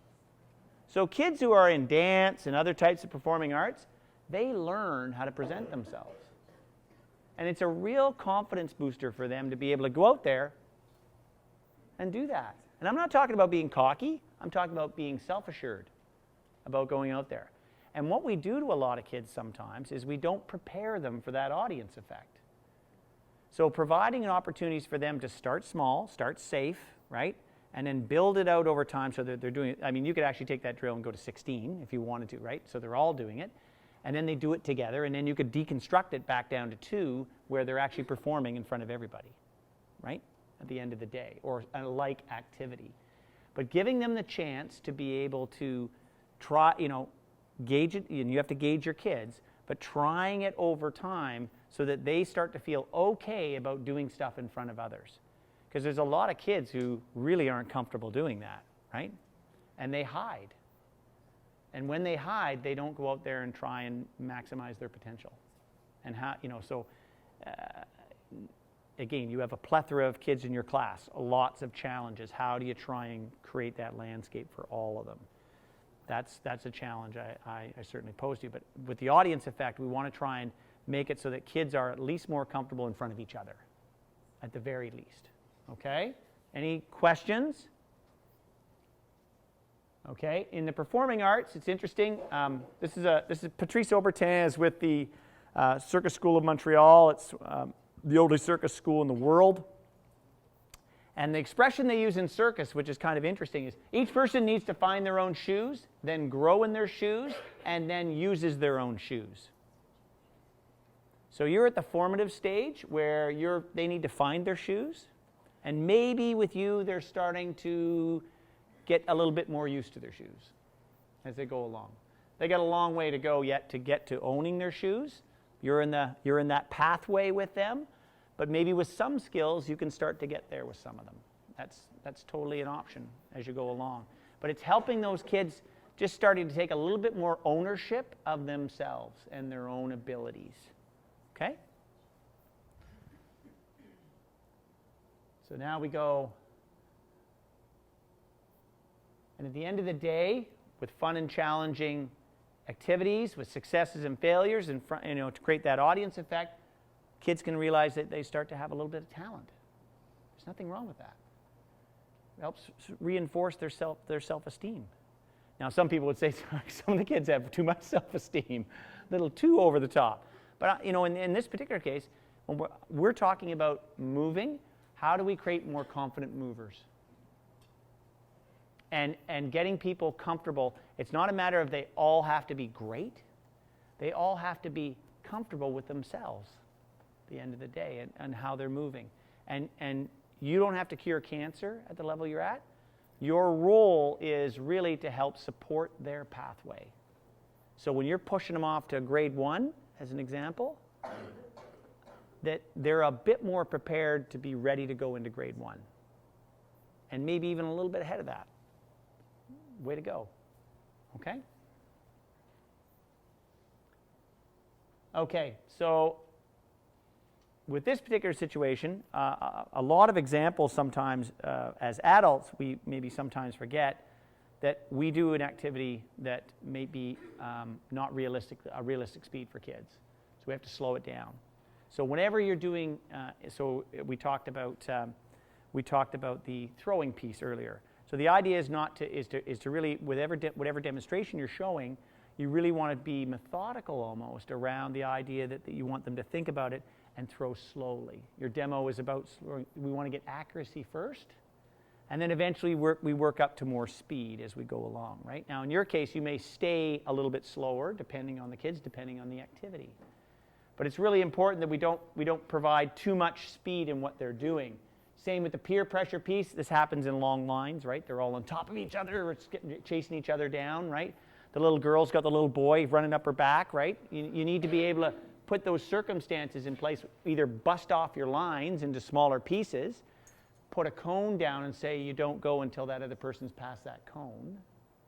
Speaker 1: So kids who are in dance and other types of performing arts, they learn how to present themselves. And it's a real confidence booster for them to be able to go out there and do that. And I'm not talking about being cocky. I'm talking about being self-assured about going out there. And what we do to a lot of kids sometimes is we don't prepare them for that audience effect. So providing opportunities for them to start small, start safe, right? And then build it out over time so that they're doing it. I mean, you could actually take that drill and go to 16 if you wanted to, right? So they're all doing it. And then they do it together, and then you could deconstruct it back down to 2 where they're actually performing in front of everybody, right? At the end of the day, or a like activity. But giving them the chance to be able to try, gauge it, and you have to gauge your kids, but trying it over time so that they start to feel okay about doing stuff in front of others. Because there's a lot of kids who really aren't comfortable doing that, right? And they hide. And when they hide, they don't go out there and try and maximize their potential. And how, again, you have a plethora of kids in your class, lots of challenges. How do you try and create that landscape for all of them? That's a challenge I certainly pose to you. But with the audience effect, we want to try and make it so that kids are at least more comfortable in front of each other, at the very least. Okay? Any questions? Okay. In the performing arts, it's interesting. This is Patrice Aubertin is with the Circus School of Montreal. It's the oldest circus school in the world. And the expression they use in circus, which is kind of interesting, is each person needs to find their own shoes, then grow in their shoes, and then uses their own shoes. So you're at the formative stage where they need to find their shoes, and maybe with you they're starting to get a little bit more used to their shoes as they go along. They got a long way to go yet to get to owning their shoes. You're in that pathway with them. But maybe with some skills, you can start to get there with some of them. That's totally an option as you go along. But it's helping those kids just starting to take a little bit more ownership of themselves and their own abilities. Okay? So now we go, and at the end of the day, with fun and challenging activities, with successes and failures, and to create that audience effect, kids can realize that they start to have a little bit of talent. There's nothing wrong with that. It helps reinforce their self-esteem. Now, some people would say some of the kids have too much self-esteem, a little too over the top. But in this particular case, when we're talking about moving, how do we create more confident movers? And getting people comfortable. It's not a matter of they all have to be great. They all have to be comfortable with themselves at the end of the day and how they're moving. And you don't have to cure cancer at the level you're at. Your role is really to help support their pathway. So when you're pushing them off to grade 1, as an example, that they're a bit more prepared to be ready to go into grade 1. And maybe even a little bit ahead of that. Way to go. Okay? Okay, so with this particular situation, a lot of examples sometimes, as adults, we maybe sometimes forget that we do an activity that may be not a realistic speed for kids. So we have to slow it down. So whenever you're doing, so we talked about the throwing piece earlier. So the idea is to really, whatever demonstration you're showing, you really want to be methodical almost around the idea that you want them to think about it and throw slowly. Your demo is about, we want to get accuracy first, and then eventually we work up to more speed as we go along, right? Now in your case, you may stay a little bit slower depending on the kids, depending on the activity. But it's really important that we don't provide too much speed in what they're doing. Same with the peer pressure piece. This happens in long lines, right? They're all on top of each other, or chasing each other down, right? The little girl's got the little boy running up her back, right? You need to be able to put those circumstances in place, either bust off your lines into smaller pieces, put a cone down and say you don't go until that other person's past that cone,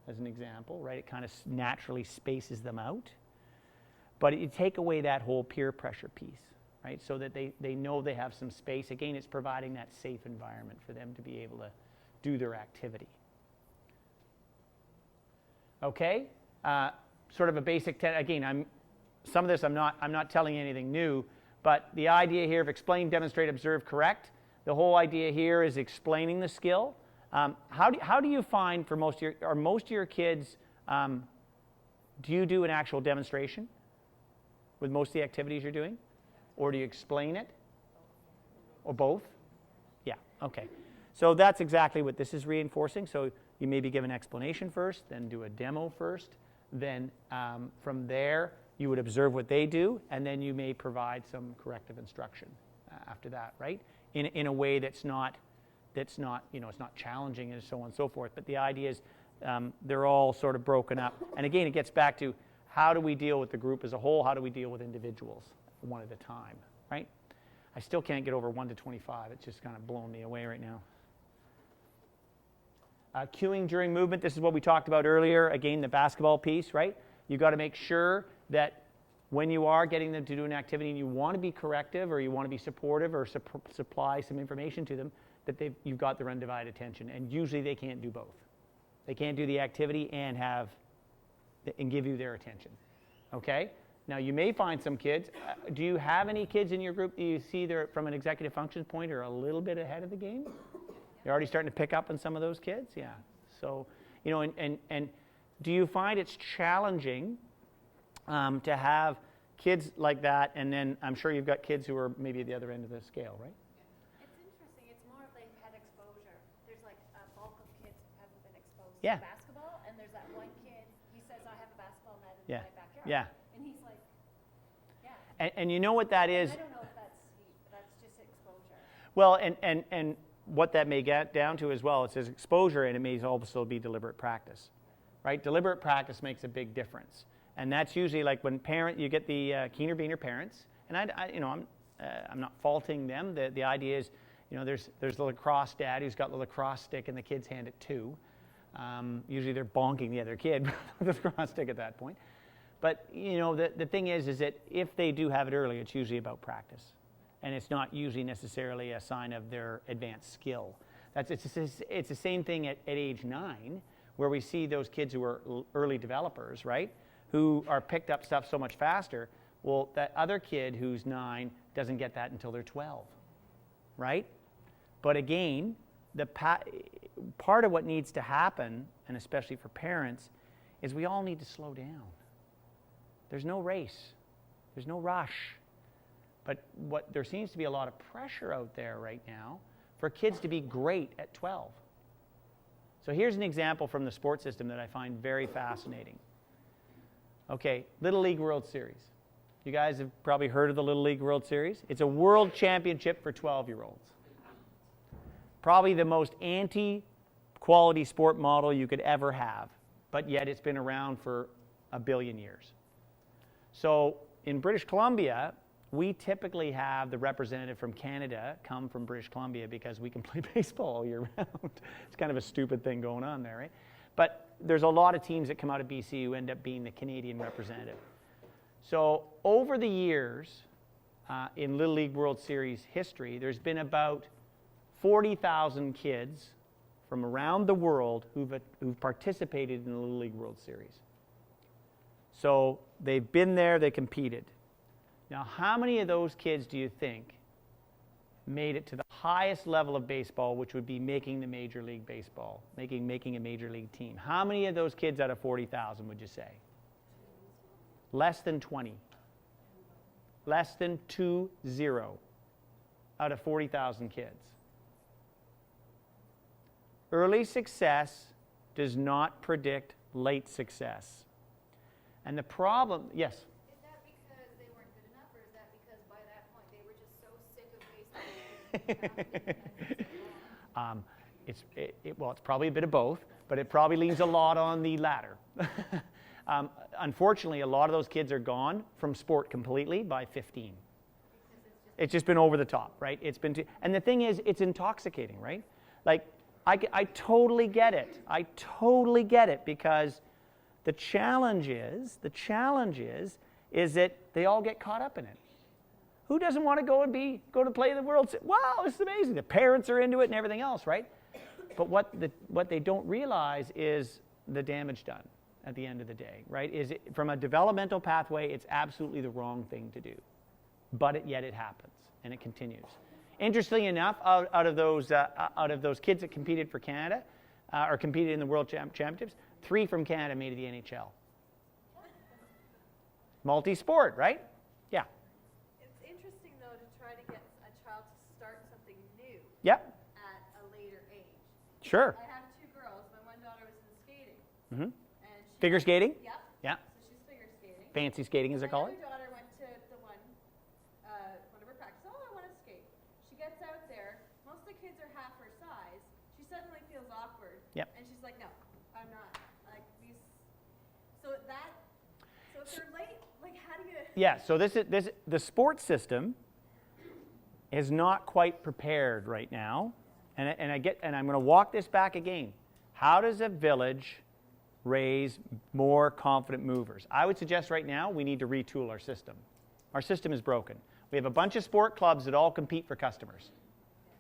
Speaker 1: as an example, right? It kind of naturally spaces them out. But you take away that whole peer pressure piece. Right? So that they know they have some space. Again, it's providing that safe environment for them to be able to do their activity. Okay? Sort of a basic, again, some of this I'm not telling you anything new, but the idea here of explain, demonstrate, observe, correct, the whole idea here is explaining the skill. How do you find for most of your kids, do you do an actual demonstration with most of the activities you're doing? Or do you explain it? Or both? Yeah, okay. So that's exactly what this is reinforcing. So you maybe give an explanation first, then do a demo first. Then from there, you would observe what they do, and then you may provide some corrective instruction after that, right? In a way that's not, it's not challenging and so on and so forth. But the idea is they're all sort of broken up. And again, it gets back to how do we deal with the group as a whole? How do we deal with individuals? One at a time, right? I still can't get over 1 to 25. It's just kind of blowing me away right now. Cueing during movement, this is what we talked about earlier. Again, the basketball piece, right? You've got to make sure that when you are getting them to do an activity and you want to be corrective or you want to be supportive or supply some information to them, that you've got their undivided attention. And usually they can't do both. They can't do the activity and give you their attention, okay? Now, you may find some kids. Do you have any kids in your group that you see they're, from an executive function point, are a little bit ahead of the game? You're already starting to pick up on some of those kids? Yeah. So, and do you find it's challenging to have kids like that, and then I'm sure you've got kids who are maybe at the other end of the scale, right?
Speaker 2: It's interesting. It's more of they've had exposure. There's like a bulk of kids who haven't been exposed to basketball, and there's that one kid, he says, I have a basketball net in my backyard. Yeah.
Speaker 1: And you know what that is?
Speaker 2: I don't know if that's just exposure.
Speaker 1: Well, and what that may get down to as well, it says exposure, and it may also be deliberate practice, right? Deliberate practice makes a big difference. And that's usually like when you get the keener beaner parents, and I'm not faulting them. The idea is, there's the lacrosse dad who's got the lacrosse stick and the kids hand it too. Usually they're bonking the other kid with a cross stick at that point. But you know, the thing is that if they do have it early, it's usually about practice. And it's not usually necessarily a sign of their advanced skill. It's the same thing at age 9, where we see those kids who are early developers, right? Who are picked up stuff so much faster. Well, that other kid who's 9 doesn't get that until they're 12, right? But again, part of what needs to happen, and especially for parents, is we all need to slow down. There's no race. There's no rush. But there seems to be a lot of pressure out there right now for kids to be great at 12. So here's an example from the sports system that I find very fascinating. Okay, Little League World Series. You guys have probably heard of the Little League World Series. It's a world championship for 12-year-olds. Probably the most anti-quality sport model you could ever have, but yet it's been around for a billion years. So in British Columbia, we typically have the representative from Canada come from British Columbia because we can play baseball all year round. It's kind of a stupid thing going on there, right? But there's a lot of teams that come out of BC who end up being the Canadian representative. So over the years, in Little League World Series history, there's been about 40,000 kids from around the world who've participated in the Little League World Series. So they've been there, they competed. Now, how many of those kids do you think made it to the highest level of baseball, which would be making the Major League Baseball, making a Major League team? How many of those kids out of 40,000 would you say? Less than 20. Less than 20 out of 40,000 kids. Early success does not predict late success. And the problem, yes?
Speaker 2: Is that because they weren't good enough, or is that because by that point they were just so sick of baseball?
Speaker 1: Well, it's probably a bit of both, but it probably leans a lot on the latter. Unfortunately, a lot of those kids are gone from sport completely by 15. It's just been over the top, right? And the thing is, it's intoxicating, right? Like, I totally get it. I totally get it, because the challenge is that they all get caught up in it. Who doesn't want to go to play the World Series? Wow, this is amazing. The parents are into it and everything else, right? But what they don't realize is the damage done at the end of the day, right? From a developmental pathway, it's absolutely the wrong thing to do. But yet it happens, and it continues. Interestingly enough, out of those kids that competed for Canada, or competed in the World Championships, 3 from Canada made it to the NHL. Multi-sport, right? Yeah.
Speaker 2: It's interesting, though, to try to get a child to start something new.
Speaker 1: Yep.
Speaker 2: At a later age.
Speaker 1: Sure.
Speaker 2: I have 2 girls. My one daughter was in skating.
Speaker 1: Mm-hmm.
Speaker 2: And
Speaker 1: Figure skating?
Speaker 2: Yep.
Speaker 1: Yeah.
Speaker 2: So she's figure skating.
Speaker 1: Fancy skating, as they call it.
Speaker 2: My other daughter went to the one of her practices. Oh, I want to skate. She gets out there. Most of the kids are half her size. She suddenly feels awkward.
Speaker 1: Yep.
Speaker 2: And she's like, no, I'm not. Like these. So if they're late, like how do you?
Speaker 1: Yeah. So the sports system is not quite prepared right now, and I'm going to walk this back again. How does a village raise more confident movers? I would suggest right now we need to retool our system. Our system is broken. We have a bunch of sport clubs that all compete for customers,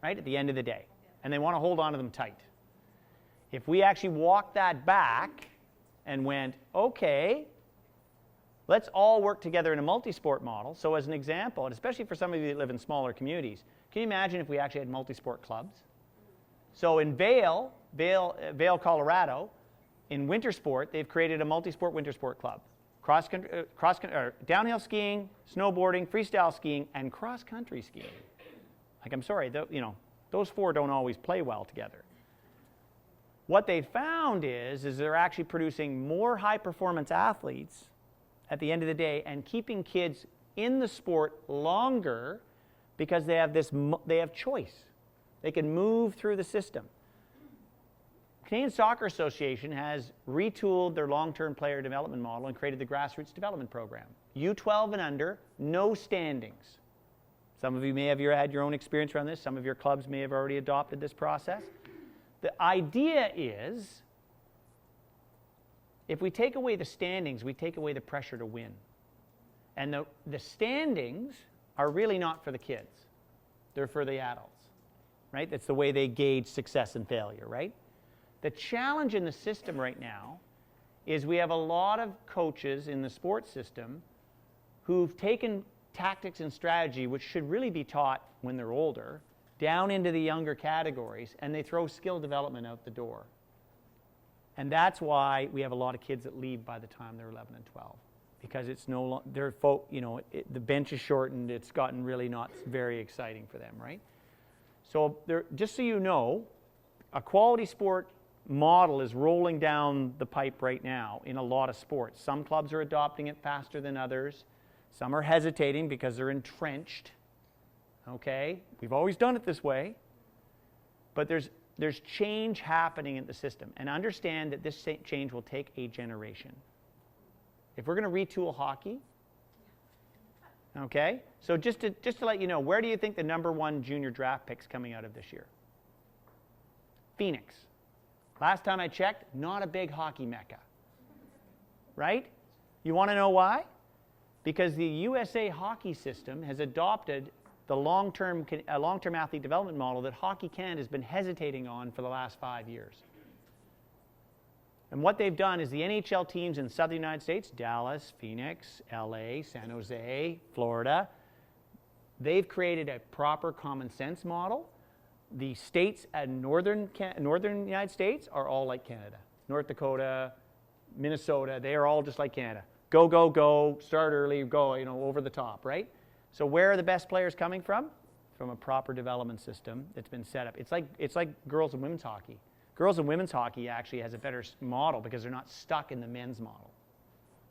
Speaker 1: right, at the end of the day, and they want to hold on to them tight. If we actually walked that back and went, okay, let's all work together in a multi-sport model. So as an example, and especially for some of you that live in smaller communities, can you imagine if we actually had multi-sport clubs? So in Vail, Colorado, in winter sport, they've created a multi-sport winter sport club. Downhill skiing, snowboarding, freestyle skiing, and cross-country skiing. Like, I'm sorry, those 4 don't always play well together. What they found is they're actually producing more high-performance athletes at the end of the day and keeping kids in the sport longer because they have choice. They can move through the system. Canadian Soccer Association has retooled their long-term player development model and created the grassroots development program. U12 and under, no standings. Some of you may have had your own experience around this. Some of your clubs may have already adopted this process. The idea is if we take away the standings, we take away the pressure to win. And the standings are really not for the kids. They're for the adults, right? That's the way they gauge success and failure, right? The challenge in the system right now is we have a lot of coaches in the sports system who've taken tactics and strategy, which should really be taught when they're older, down into the younger categories, and they throw skill development out the door. And that's why we have a lot of kids that leave by the time they're 11 and 12, because it's no longer, the bench is shortened, it's gotten really not very exciting for them, right? So just so you know, a quality sport model is rolling down the pipe right now in a lot of sports. Some clubs are adopting it faster than others. Some are hesitating because they're entrenched. Okay? We've always done it this way. But there's change happening in the system. And understand that this change will take a generation. If we're going to retool hockey, okay? So just to let you know, where do you think the #1 junior draft pick's coming out of this year? Phoenix. Last time I checked, not a big hockey mecca. Right? You want to know why? Because the USA hockey system has adopted the long-term athlete development model that Hockey Canada has been hesitating on for the last 5 years. And what they've done is the NHL teams in the southern United States, Dallas, Phoenix, LA, San Jose, Florida, they've created a proper common sense model. The states in northern United States are all like Canada. North Dakota, Minnesota, they are all just like Canada. Go, go, go, start early, go, over the top, right? So where are the best players coming from? From a proper development system that's been set up. It's like girls and women's hockey. Girls and women's hockey actually has a better model because they're not stuck in the men's model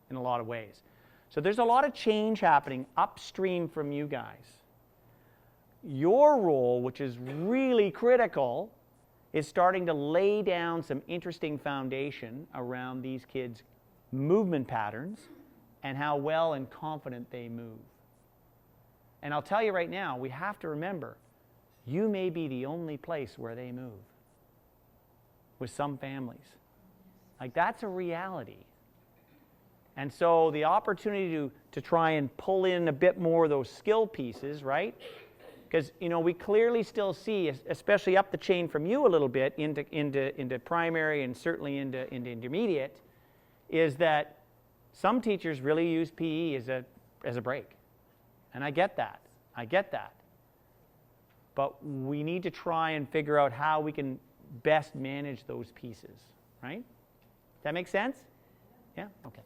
Speaker 1: in a lot of ways. So there's a lot of change happening upstream from you guys. Your role, which is really critical, is starting to lay down some interesting foundation around these kids' movement patterns and how well and confident they move. And I'll tell you right now, we have to remember, you may be the only place where they move with some families. Like, that's a reality. And so the opportunity to try and pull in a bit more of those skill pieces, right? Because, we clearly still see, especially up the chain from you a little bit into primary and certainly into intermediate, is that some teachers really use PE as a break. And I get that. But we need to try and figure out how we can best manage those pieces, right? Does that make sense? Yeah? Okay.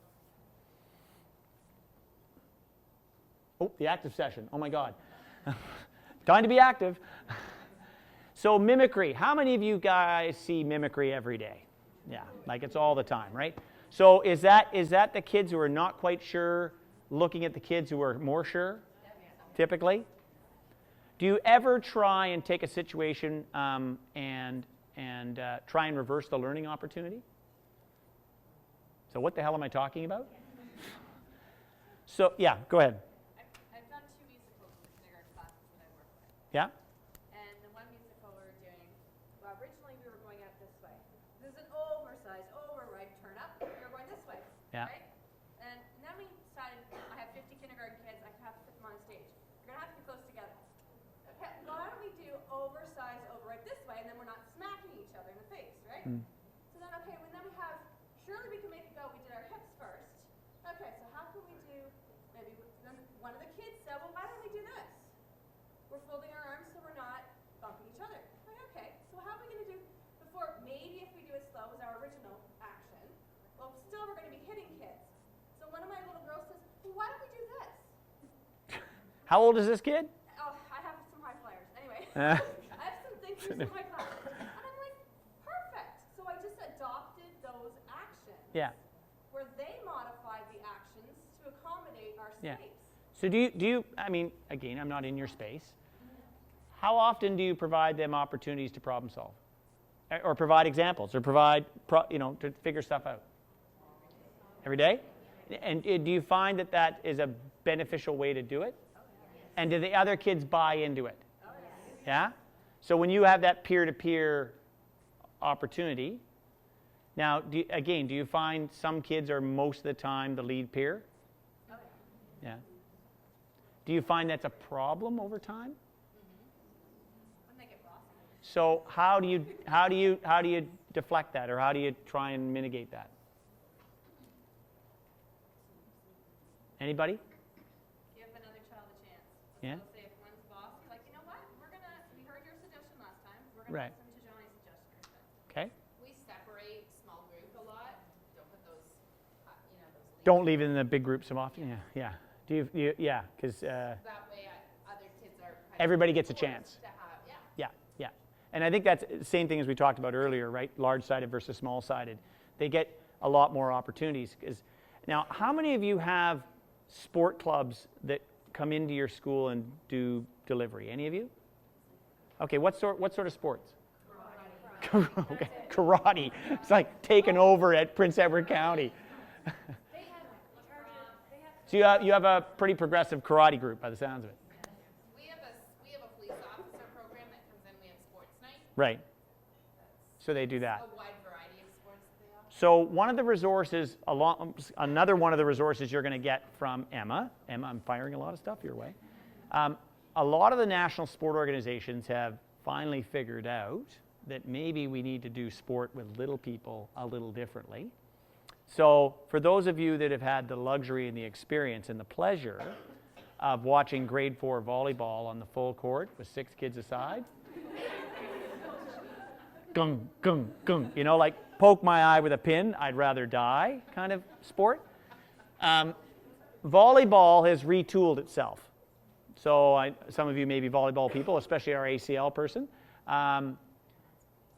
Speaker 1: Oh, the active session. Oh my God. Time to be active. So mimicry. How many of you guys see mimicry every day? Yeah, like it's all the time, right? So is that the kids who are not quite sure looking at the kids who are more sure, typically? Do you ever try and take a situation and try and reverse the learning opportunity? So what the hell am I talking about? So, yeah, go ahead.
Speaker 2: I've done 2 musicals in the kindergarten classes that I work with.
Speaker 1: Yeah?
Speaker 2: And the one musical we were doing, well, originally we were going out this way. This is an oversized, override turn up. We were going this way,
Speaker 1: Yeah.
Speaker 2: right? And then we decided, I have 50 kindergarten kids, I have to put them on stage. We're going to have to be close together. Okay, why don't we do oversized, override this way, and then we're not smacking each other in the face, right? So then, okay, well, then we have, surely we can make it go, we did our hips first. Okay, so how can we do, maybe, then one of the kids said, well, why don't we do this? We're folding our arms so we're not bumping each other. Like, okay, so how are we going to do, before, maybe if we do it slow as our original action, well, still we're going to be hitting kids. So one of my little girls says, well, why don't we do this?
Speaker 1: How old is this kid?
Speaker 2: Oh, I have some high flyers. Anyway, I have some thinkers in my class. And I'm like, perfect. So I just adopted those actions.
Speaker 1: Yeah.
Speaker 2: Where they modified the actions to accommodate our
Speaker 1: Yeah.
Speaker 2: space.
Speaker 1: So do you, I mean, again, I'm not in your space. How often do you provide them opportunities to problem solve? Or provide examples, or provide, to figure stuff out? Every day? And do you find that is a beneficial way to do it? And do the other kids buy into it? Yeah? So when you have that peer-to-peer opportunity, Now, do you find some kids are most of the time the lead peer?
Speaker 2: Oh,
Speaker 1: Yeah. Do you find that's a problem over time?
Speaker 2: when they get bossy.
Speaker 1: So how do you deflect that, or how do you try and mitigate that? Anybody?
Speaker 2: Give another child a chance.
Speaker 1: Yeah.
Speaker 2: So say if one's bossy, like, you know what? We heard your suggestion last time. We're gonna
Speaker 1: Right.
Speaker 2: listen to Johnny's suggestion instead.
Speaker 1: Okay.
Speaker 4: We separate small group a lot. Don't put those, those.
Speaker 1: Don't leave it in the big groups so often. Yeah. Yeah. Yeah, because
Speaker 4: That way, other kids are. kind of
Speaker 1: everybody gets a
Speaker 4: forced
Speaker 1: chance.
Speaker 4: To have, yeah.
Speaker 1: Yeah, yeah. And I think that's the same thing as we talked about earlier, right? Large-sided versus small-sided. They get a lot more opportunities. Now, how many of you have sport clubs that come into your school and do delivery? Any of you? Okay, what sort of sports? Karate. Okay, karate. It's like taking over at Prince Edward County. So you have a pretty progressive karate group by the sounds of it.
Speaker 4: We have a police officer program that comes in. We have sports night.
Speaker 1: Right. So they do that.
Speaker 4: A wide variety of sports that they offer.
Speaker 1: So one of the resources, another one of the resources you're going to get from Emma, I'm firing a lot of stuff your way. A lot of the national sport organizations have finally figured out that maybe we need to do sport with little people a little differently. So for those of you that have had the luxury and the experience and the pleasure of watching grade 4 volleyball on the full court with 6 kids aside, gung, gung, gung, like poke my eye with a pin, I'd rather die kind of sport. Volleyball has retooled itself. So some of you may be volleyball people, especially our ACL person.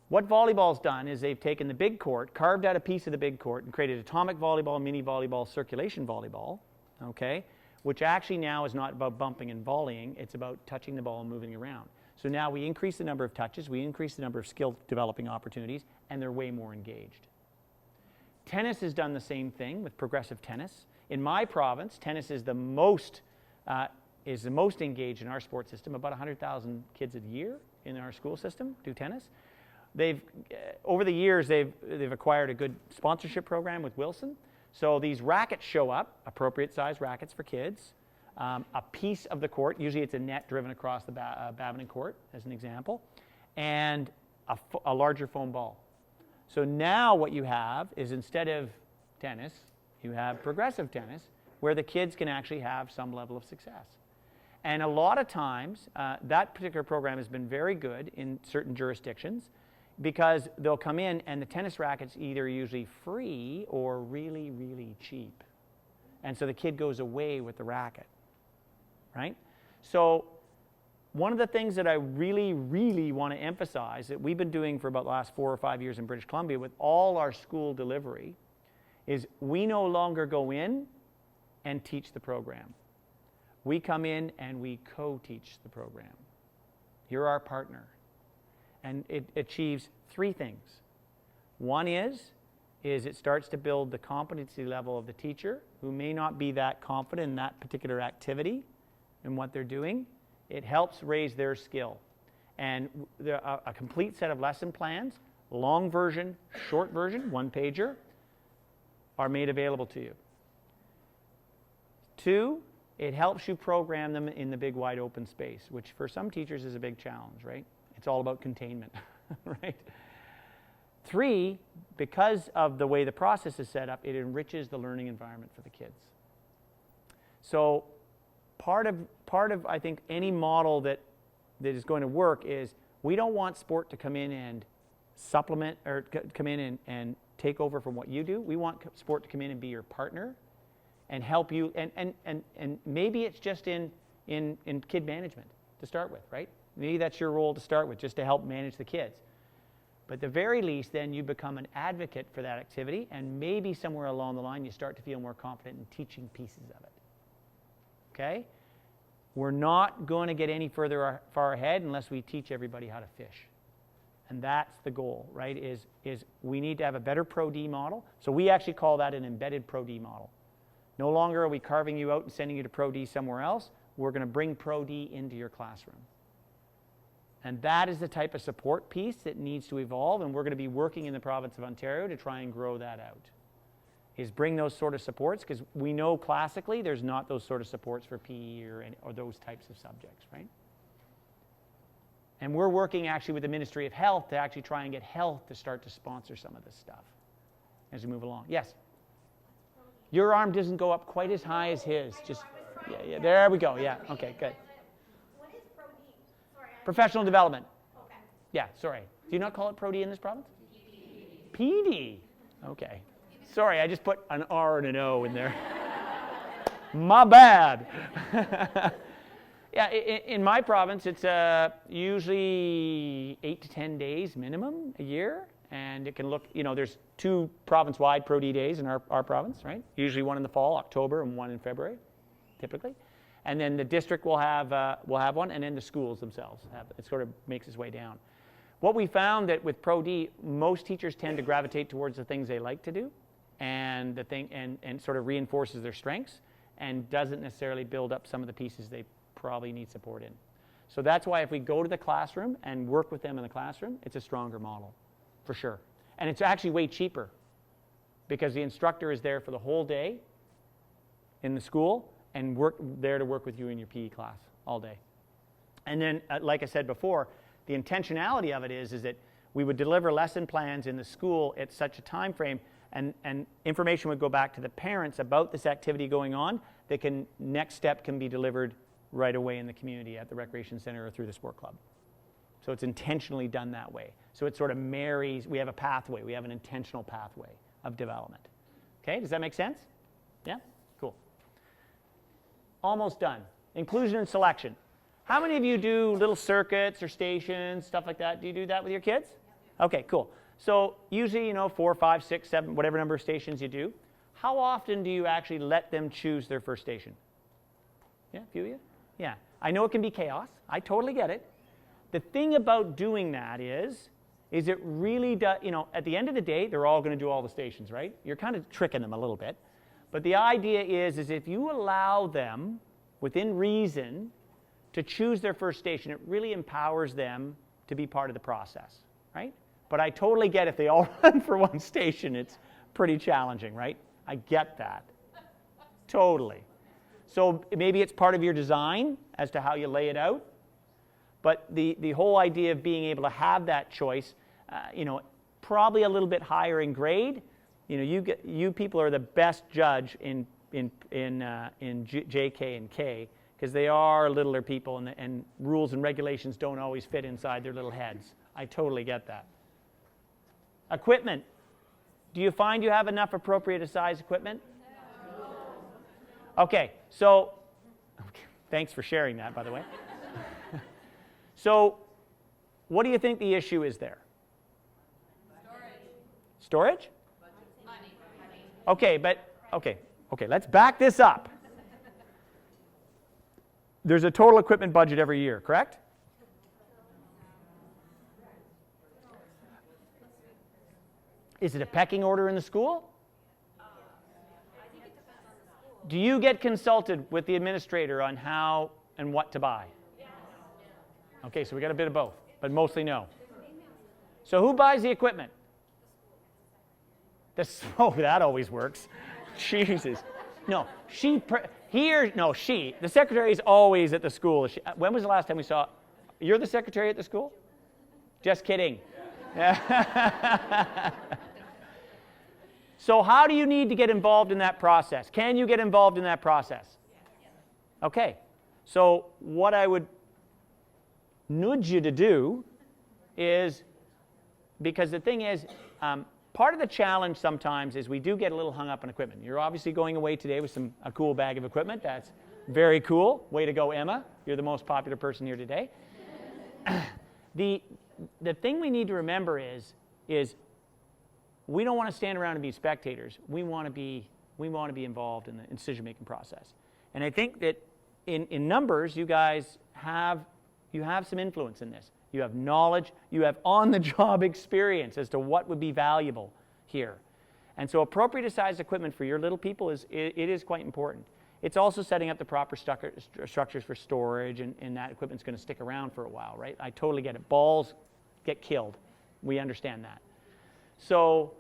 Speaker 1: What volleyball's done is they've taken the big court, carved out a piece of the big court, and created atomic volleyball, mini volleyball, circulation volleyball, okay, which actually now is not about bumping and volleying, it's about touching the ball and moving around. So now we increase the number of touches, we increase the number of skill developing opportunities, and they're way more engaged. Tennis has done the same thing with progressive tennis. In my province, tennis is the most engaged in our sports system. About 100,000 kids a year in our school system do tennis. Over the years, they've acquired a good sponsorship program with Wilson. So these rackets show up, appropriate size rackets for kids. A piece of the court, usually it's a net driven across the badminton court, as an example, and a larger foam ball. So now what you have is, instead of tennis, you have progressive tennis, where the kids can actually have some level of success. And a lot of times, that particular program has been very good in certain jurisdictions, because they'll come in and the tennis racket's either usually free or really, really cheap. And so the kid goes away with the racket, right? So one of the things that I really, really want to emphasize that we've been doing for about the last 4 or 5 years in British Columbia with all our school delivery is we no longer go in and teach the program. We come in and we co-teach the program. You're our partner. And it achieves 3 things. One is it starts to build the competency level of the teacher, who may not be that confident in that particular activity and what they're doing. It helps raise their skill. And a complete set of lesson plans, long version, short version, 1-pager, are made available to you. 2, it helps you program them in the big wide open space, which for some teachers is a big challenge, right? It's all about containment, right? 3, because of the way the process is set up, it enriches the learning environment for the kids. So part of I think any model that is going to work is we don't want sport to come in and supplement or come in and take over from what you do. We want sport to come in and be your partner and help you. And maybe it's just in kid management to start with, right? Maybe that's your role to start with, just to help manage the kids. But at the very least, then you become an advocate for that activity, and maybe somewhere along the line you start to feel more confident in teaching pieces of it. Okay? We're not going to get any far ahead unless we teach everybody how to fish. And that's the goal, right? Is we need to have a better Pro-D model. So we actually call that an embedded Pro-D model. No longer are we carving you out and sending you to Pro-D somewhere else. We're going to bring Pro-D into your classroom. And that is the type of support piece that needs to evolve, and we're going to be working in the province of Ontario to try and grow that out. Is bring those sort of supports, because we know classically there's not those sort of supports for PE or those types of subjects, right? And we're working actually with the Ministry of Health to actually try and get health to start to sponsor some of this stuff as we move along. Yes? Your arm doesn't go up quite as high as his. Just, yeah, there we go. Yeah, okay, good.
Speaker 5: What is Pro-D? Sorry,
Speaker 1: Professional development.
Speaker 5: Okay.
Speaker 1: Yeah, sorry. Do you not call it Pro-D in this province? PD. Okay. Sorry, I just put an R and an O in there. My bad. Yeah, in my province, it's usually 8 to 10 days minimum a year. And it can look, there's 2 province-wide Pro-D days in our province, right? Usually one in the fall, October, and one in February, typically. And then the district will have one, and then the schools themselves have it. It sort of makes its way down. What we found that with Pro-D, most teachers tend to gravitate towards the things they like to do, and and sort of reinforces their strengths, and doesn't necessarily build up some of the pieces they probably need support in. So that's why if we go to the classroom and work with them in the classroom, it's a stronger model, for sure. And it's actually way cheaper, because the instructor is there for the whole day in the school and there to work with you in your PE class all day. And then, like I said before, the intentionality of it is that we would deliver lesson plans in the school at such a time frame, and information would go back to the parents about this activity going on. Next step can be delivered right away in the community at the recreation center or through the sport club. So it's intentionally done that way. So it sort of marries, we have a pathway, we have an intentional pathway of development. Okay, does that make sense? Yeah? Cool. Almost done. Inclusion and selection. How many of you do little circuits or stations, stuff like that? Do you do that with your kids? Okay, cool. So usually, 4, 5, 6, 7, whatever number of stations you do. How often do you actually let them choose their first station? Yeah, a few of you? Yeah. I know it can be chaos. I totally get it. The thing about doing that is it really does, at the end of the day, they're all going to do all the stations, right? You're kind of tricking them a little bit. But the idea is if you allow them, within reason, to choose their first station, it really empowers them to be part of the process, right? But I totally get if they all run for one station, it's pretty challenging, right? I get that. Totally. So maybe it's part of your design as to how you lay it out. But the whole idea of being able to have that choice, probably a little bit higher in grade. You people are the best judge in JK and K, because they are littler people, and rules and regulations don't always fit inside their little heads. I totally get that. Equipment. Do you find you have enough appropriate size equipment? No. Okay, so thanks for sharing that, by the way. So what do you think the issue is there? Storage?
Speaker 4: Money.
Speaker 1: Okay, let's back this up. There's a total equipment budget every year, correct? Is it a pecking order in the school? Do you get consulted with the administrator on how and what to buy? Okay, so we got a bit of both, but mostly no. So who buys the equipment? That always works. Jesus. No, the secretary is always at the school. When was the last time we saw? You're the secretary at the school? Just kidding. So how do you need to get involved in that process? Can you get involved in that process? Okay, so what I would nudge you to do is, because the thing is, part of the challenge sometimes is we do get a little hung up on equipment. You're obviously going away today with a cool bag of equipment. That's very cool. Way to go, Emma. You're the most popular person here today. The thing we need to remember is we don't want to stand around and be spectators. We want to be involved in the decision-making process. And I think that in numbers, you guys have some influence in this. You have knowledge, you have on-the-job experience as to what would be valuable here. And so appropriate size equipment for your little people is quite important. It's also setting up the proper structures for storage, and that equipment's going to stick around for a while, right? I totally get it. Balls get killed. We understand that. So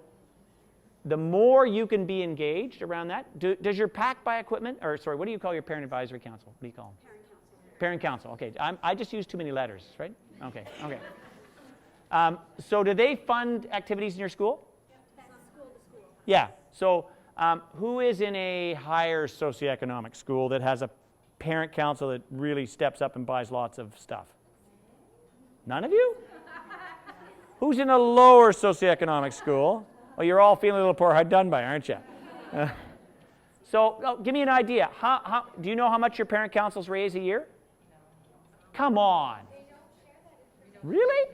Speaker 1: the more you can be engaged around that, does your PAC buy equipment? Or sorry, what do you call your parent advisory council? What do you call them? Parent council. Okay, I just use too many letters, right? Okay, okay. So do they fund activities in your school?
Speaker 5: That's school to school.
Speaker 1: Yeah. So who is in a higher socioeconomic school that has a parent council that really steps up and buys lots of stuff? None of you? Who's in a lower socioeconomic school? Well, you're all feeling a little poor hard done by, aren't you? So give me an idea. Do you know how much your parent councils raise a year? Come on. Really?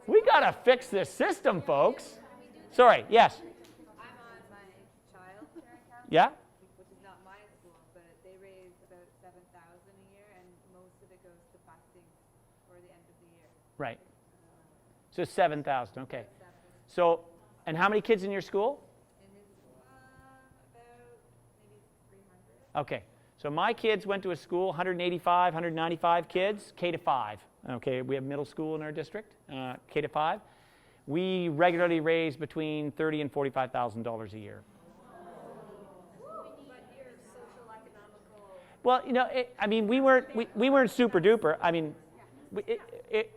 Speaker 1: We got to fix this system, folks. Sorry, yes?
Speaker 6: I'm on my child's parent council.
Speaker 1: Yeah?
Speaker 6: Which is not my school, but they raise about $7,000 a year, and most of it goes to busing for the end of the year.
Speaker 1: Right. So 7,000, okay. So, and how many kids in your school?
Speaker 6: And it's about maybe 300.
Speaker 1: Okay. So my kids went to a school, 185, 195 kids, K to 5. Okay, we have middle school in our district, K to 5. We regularly raise between $30,000 and $45,000 a year. Well, you know, I mean, we weren't super duper. I mean,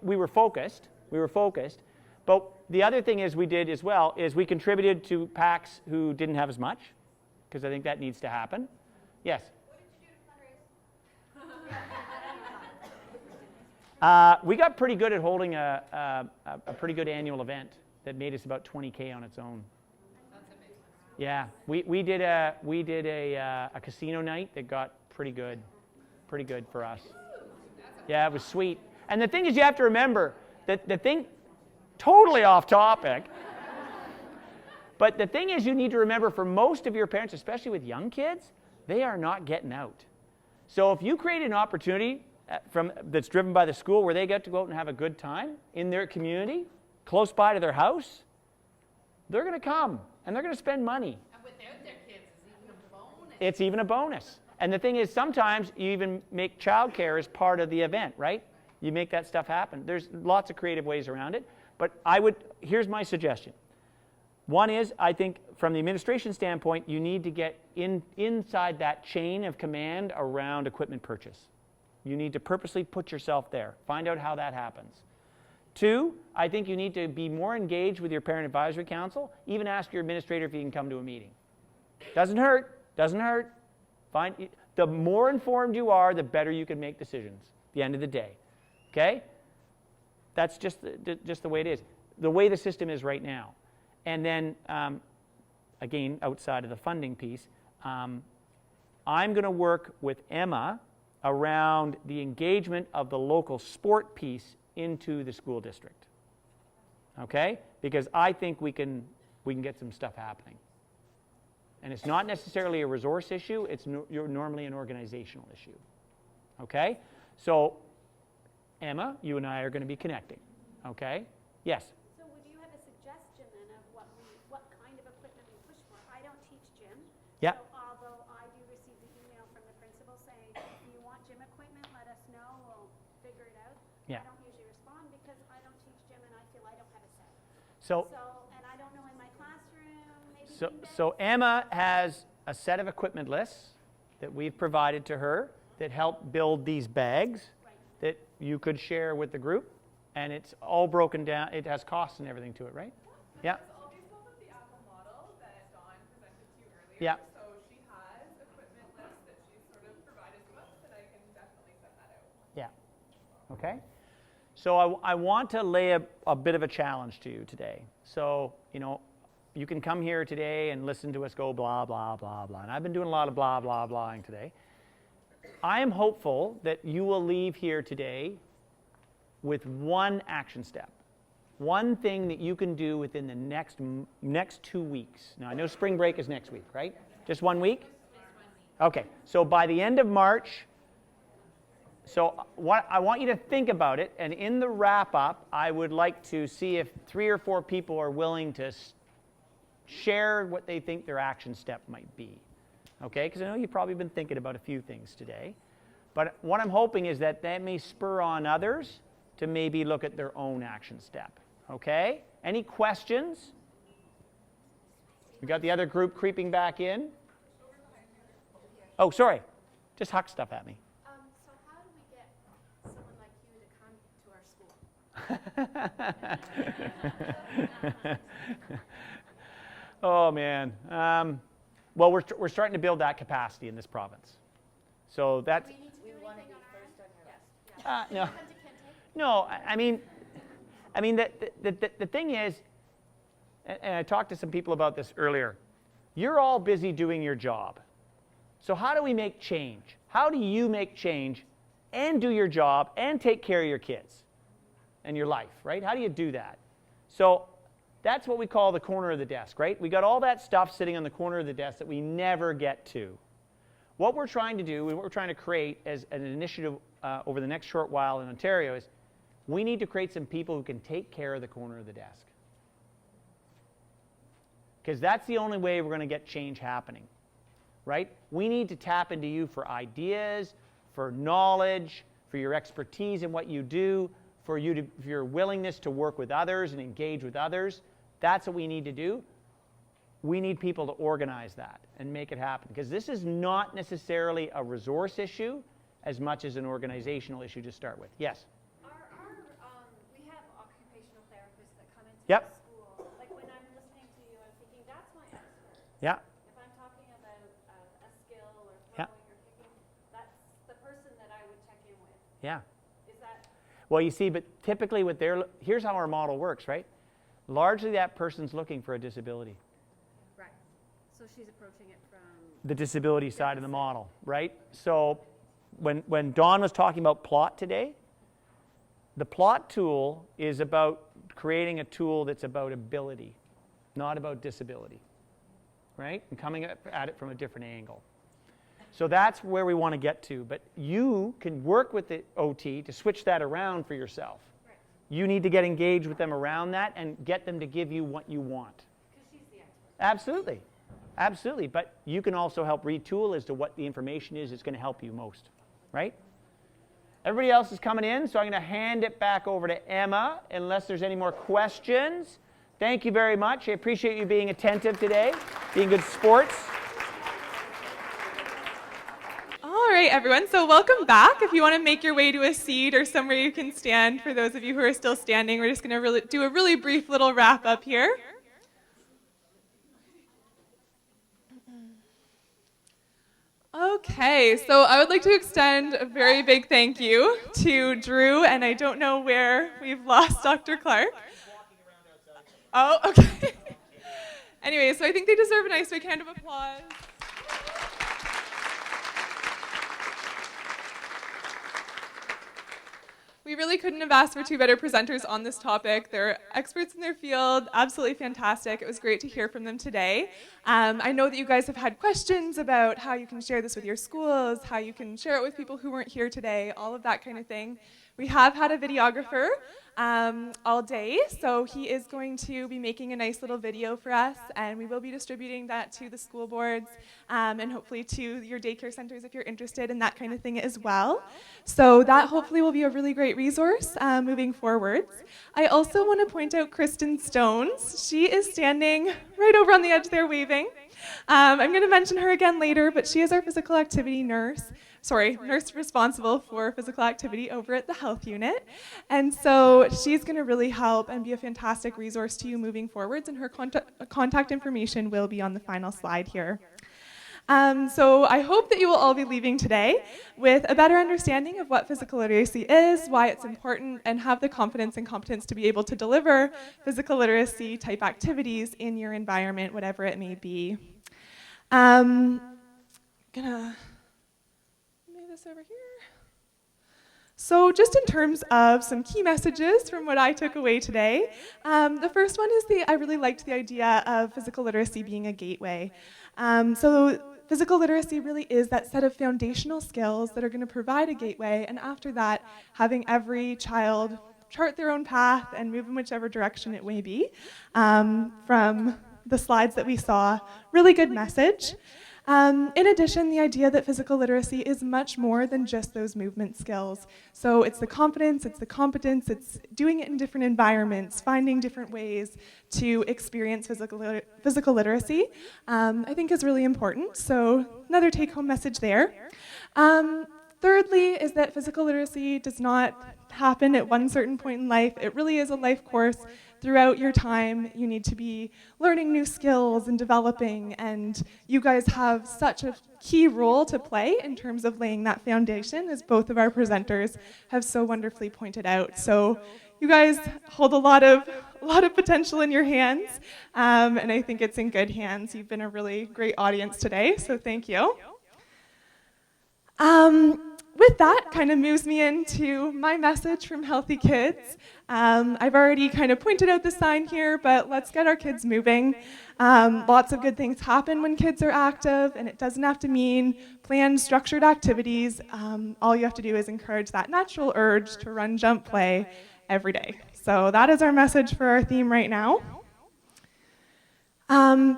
Speaker 1: we were focused. We were focused. But the other thing is we did as well is we contributed to PACs who didn't have as much, because I think that needs to happen. Yes. We got pretty good at holding a pretty good annual event that made us about $20K on its own. Yeah, we did a casino night that got pretty good for us. Yeah, it was sweet. And the thing is, you have to remember that the thing, totally off topic, but the thing is, you need to remember for most of your parents, especially with young kids, they are not getting out. So if you create an opportunity that's driven by the school where they get to go out and have a good time in their community, close by to their house, they're going to come and they're going to spend money.
Speaker 4: And without their kids, it's even a bonus.
Speaker 1: It's even a bonus. And the thing is, sometimes you even make childcare as part of the event, right? You make that stuff happen. There's lots of creative ways around it. But here's my suggestion. One is, I think from the administration standpoint, you need to get inside that chain of command around equipment purchase. You need to purposely put yourself there. Find out how that happens. 2, I think you need to be more engaged with your parent advisory council. Even ask your administrator if you can come to a meeting. Doesn't hurt. Doesn't hurt. The more informed you are, the better you can make decisions at the end of the day. Okay? That's just the way it is. The way the system is right now. And then, again, outside of the funding piece, I'm going to work with Emma around the engagement of the local sport piece into the school district. Okay? Because I think we can get some stuff happening. And it's not necessarily a resource issue, it's normally an organizational issue. Okay? So, Emma, you and I are going to be connecting. Okay? Yes?
Speaker 5: So would you have a suggestion then of what kind of equipment we push for? I don't teach gym.
Speaker 1: Yeah.
Speaker 5: So although I do receive the email from the principal saying, if you want gym equipment, let us know, we'll figure it out.
Speaker 1: Yeah.
Speaker 5: I don't usually respond because I don't teach gym and I feel I don't have a set.
Speaker 1: So
Speaker 5: And I don't know in my classroom, maybe.
Speaker 1: So Emma has a set of equipment lists that we've provided to her that help build these bags that you could share with the group. And it's all broken down. It has costs and everything to it, right? Yeah.
Speaker 7: It's all based off of the Apple model that Dawn presented to you earlier.
Speaker 1: Yeah.
Speaker 7: So she has equipment lists that she's sort of provided to us, and I can definitely send that out.
Speaker 1: Yeah. Okay. So I want to lay a bit of a challenge to you today. So, you know, you can come here today and listen to us go blah, blah, blah, blah. And I've been doing a lot of blah, blah, blahing today. I am hopeful that you will leave here today with one action step. One thing that you can do within the next 2 weeks. Now, I know spring break is next week, right? Just 1 week? Okay. So by the end of March, I want you to think about it, and in the wrap-up, I would like to see if 3 or 4 people are willing to share what they think their action step might be. Okay, because I know you've probably been thinking about a few things today. But what I'm hoping is that may spur on others to maybe look at their own action step. Okay? Any questions? We got the other group creeping back in. Oh, sorry. Just huck stuff at me.
Speaker 4: So how do we get someone like you to come to our school?
Speaker 1: Oh, man. Well, we're starting to build that capacity in this province. So that's...
Speaker 4: We need to do anything on our end? Yes.
Speaker 1: no.
Speaker 4: Come to Kente?
Speaker 1: No, I mean the thing is, and I talked to some people about this earlier, you're all busy doing your job. So how do we make change? How do you make change and do your job and take care of your kids and your life, right? How do you do that? So that's what we call the corner of the desk, right? We got all that stuff sitting on the corner of the desk that we never get to. What we're trying to do, and what we're trying to create as an initiative over the next short while in Ontario is we need to create some people who can take care of the corner of the desk. Because that's the only way we're going to get change happening, right? We need to tap into you for ideas, for knowledge, for your expertise in what you do, for your willingness to work with others and engage with others. That's what we need to do. We need people to organize that and make it happen. Because this is not necessarily a resource issue as much as an organizational issue to start with. Yes?
Speaker 5: We have occupational therapists that come into
Speaker 1: Yep.
Speaker 5: the school. Like when I'm listening to you, I'm thinking that's my expert.
Speaker 1: Yeah.
Speaker 5: If I'm talking about a skill or
Speaker 1: Yeah.
Speaker 5: throwing or kicking, that's the person that I would check in with.
Speaker 1: Yeah.
Speaker 5: Is that
Speaker 1: Well, you see, but typically here's how our model works, right? Largely that person's looking for a disability.
Speaker 6: Right. So she's approaching it from
Speaker 1: The disability side of the model, right? So when Dawn was talking about plot today, the plot tool is about creating a tool that's about ability, not about disability, right? And coming at it from a different angle. So that's where we want to get to. But you can work with the OT to switch that around for yourself.
Speaker 5: right?
Speaker 1: You need to get engaged with them around that and get them to give you what you want.
Speaker 5: Because she's the expert.
Speaker 1: Absolutely. Absolutely. But you can also help retool as to what the information is that's going to help you most. Right? Everybody else is coming in, so I'm going to hand it back over to Emma unless there's any more questions. Thank you very much. I appreciate you being attentive today, being good sports.
Speaker 7: All right, everyone. So welcome back. If you want to make your way to a seat or somewhere you can stand, for those of you who are still standing, we're just going to do a really brief little wrap up here. Okay, so I would like to extend a very big thank you to Drew, and I don't know where we've lost Dr. Clark. Oh, okay. Anyway, so I think they deserve a nice big hand of applause. We really couldn't have asked for two better presenters on this topic. They're experts in their field, absolutely fantastic. It was great to hear from them today. I know that you guys have had questions about how you can share this with your schools, how you can share it with people who weren't here today, all of that kind of thing. We have had a videographer all day, so he is going to be making a nice little video for us, and we will be distributing that to the school boards and hopefully to your daycare centers if you're interested in that kind of thing as well. So that hopefully will be a really great resource moving forwards. I also want to point out Kristen Stones. She is standing right over on the edge there waving. I'm going to mention her again later, but she is our physical activity nurse. Nurse responsible for physical activity over at the health unit. And so she's going to really help and be a fantastic resource to you moving forwards, and her contact information will be on the final slide here. So I hope that you will all be leaving today with a better understanding of what physical literacy is, why it's important, and have the confidence and competence to be able to deliver physical literacy type activities in your environment, whatever it may be. Gonna move this over here. So just in terms of some key messages from what I took away today, the first one is I really liked the idea of physical literacy being a gateway. So physical literacy really is that set of foundational skills that are going to provide a gateway, and after that, having every child chart their own path and move in whichever direction it may be, from the slides that we saw. Really good message. In addition, the idea that physical literacy is much more than just those movement skills. So it's the confidence, it's the competence, it's doing it in different environments, finding different ways to experience physical literacy, I think is really important. So another take-home message there. Thirdly is that physical literacy does not happen at one certain point in life. It really is a life course. Throughout your time, you need to be learning new skills and developing, and you guys have such a key role to play in terms of laying that foundation, as both of our presenters have so wonderfully pointed out. So you guys hold a lot of potential in your hands, and I think it's in good hands. You've been a really great audience today, so thank you. With that, kind of moves me into my message from Healthy Kids. I've already kind of pointed out the sign here, but let's get our kids moving. Lots of good things happen when kids are active, and it doesn't have to mean planned, structured activities. All you have to do is encourage that natural urge to run, jump, play every day. So that is our message for our theme right now.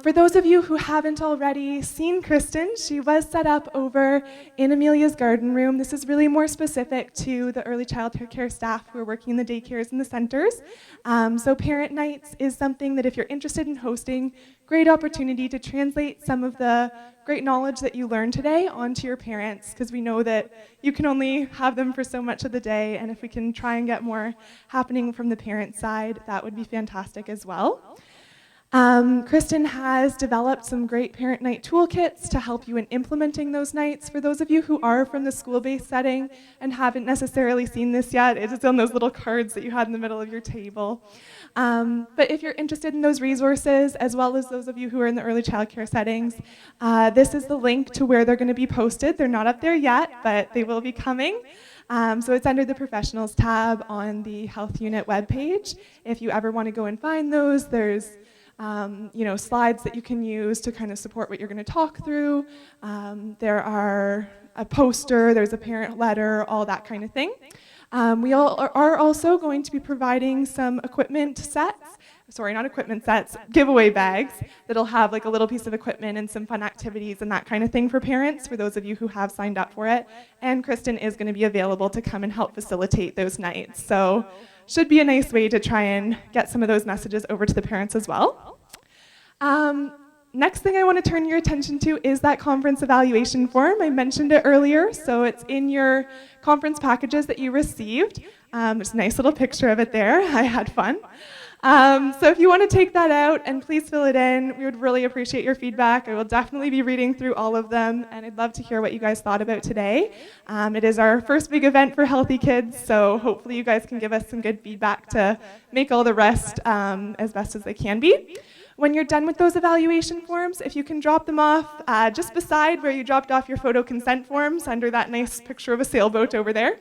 Speaker 7: For those of you who haven't already seen Kristen, she was set up over in Amelia's garden room. This is really more specific to the early childhood care staff who are working in the daycares and the centers. So parent nights is something that if you're interested in hosting, great opportunity to translate some of the great knowledge that you learned today onto your parents, because we know that you can only have them for so much of the day, and if we can try and get more happening from the parent side, that would be fantastic as well. Kristen has developed some great parent night toolkits to help you in implementing those nights. For those of you who are from the school-based setting and haven't necessarily seen this yet, it is on those little cards that you had in the middle of your table. But if you're interested in those resources, as well as those of you who are in the early childcare settings, this is the link to where they're going to be posted. They're not up there yet, but they will be coming. So it's under the Professionals tab on the Health Unit webpage. If you ever want to go and find those, there's slides that you can use to kind of support what you're going to talk through. There are a poster, there's a parent letter, all that kind of thing. We are also going to be providing some giveaway bags that'll have like a little piece of equipment and some fun activities and that kind of thing for parents, for those of you who have signed up for it. And Kristen is going to be available to come and help facilitate those nights. So should be a nice way to try and get some of those messages over to the parents as well. Next thing I want to turn your attention to is that conference evaluation form. I mentioned it earlier, so it's in your conference packages that you received. There's a nice little picture of it there. I had fun. So if you want to take that out and please fill it in, we would really appreciate your feedback. I will definitely be reading through all of them, and I'd love to hear what you guys thought about today. It is our first big event for Healthy Kids, so hopefully you guys can give us some good feedback to make all the rest as best as they can be. When you're done with those evaluation forms, if you can drop them off just beside where you dropped off your photo consent forms, under that nice picture of a sailboat over there.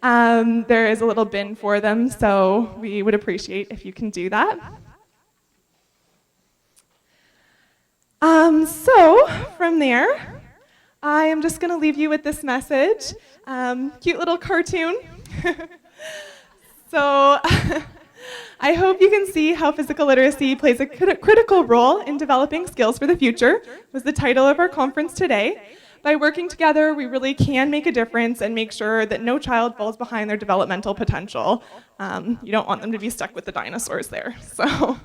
Speaker 7: There is a little bin for them, so we would appreciate if you can do that. So from there, I am just going to leave you with this message. Cute little cartoon. So I hope you can see how physical literacy plays a critical role in developing skills for the future, was the title of our conference today. By working together, we really can make a difference and make sure that no child falls behind their developmental potential. You don't want them to be stuck with the dinosaurs there. So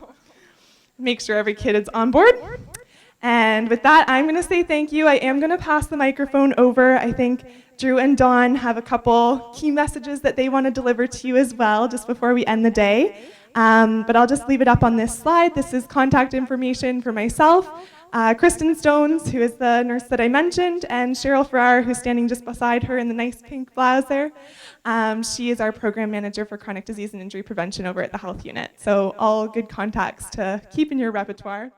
Speaker 7: make sure every kid is on board. And with that, I'm going to say thank you. I am going to pass the microphone over. I think Drew and Dawn have a couple key messages that they want to deliver to you as well, just before we end the day. But I'll just leave it up on this slide. This is contact information for myself, Kristen Stones, who is the nurse that I mentioned, and Cheryl Farrar, who's standing just beside her in the nice pink blouse there. She is our program manager for chronic disease and injury prevention over at the Health Unit. So all good contacts to keep in your repertoire.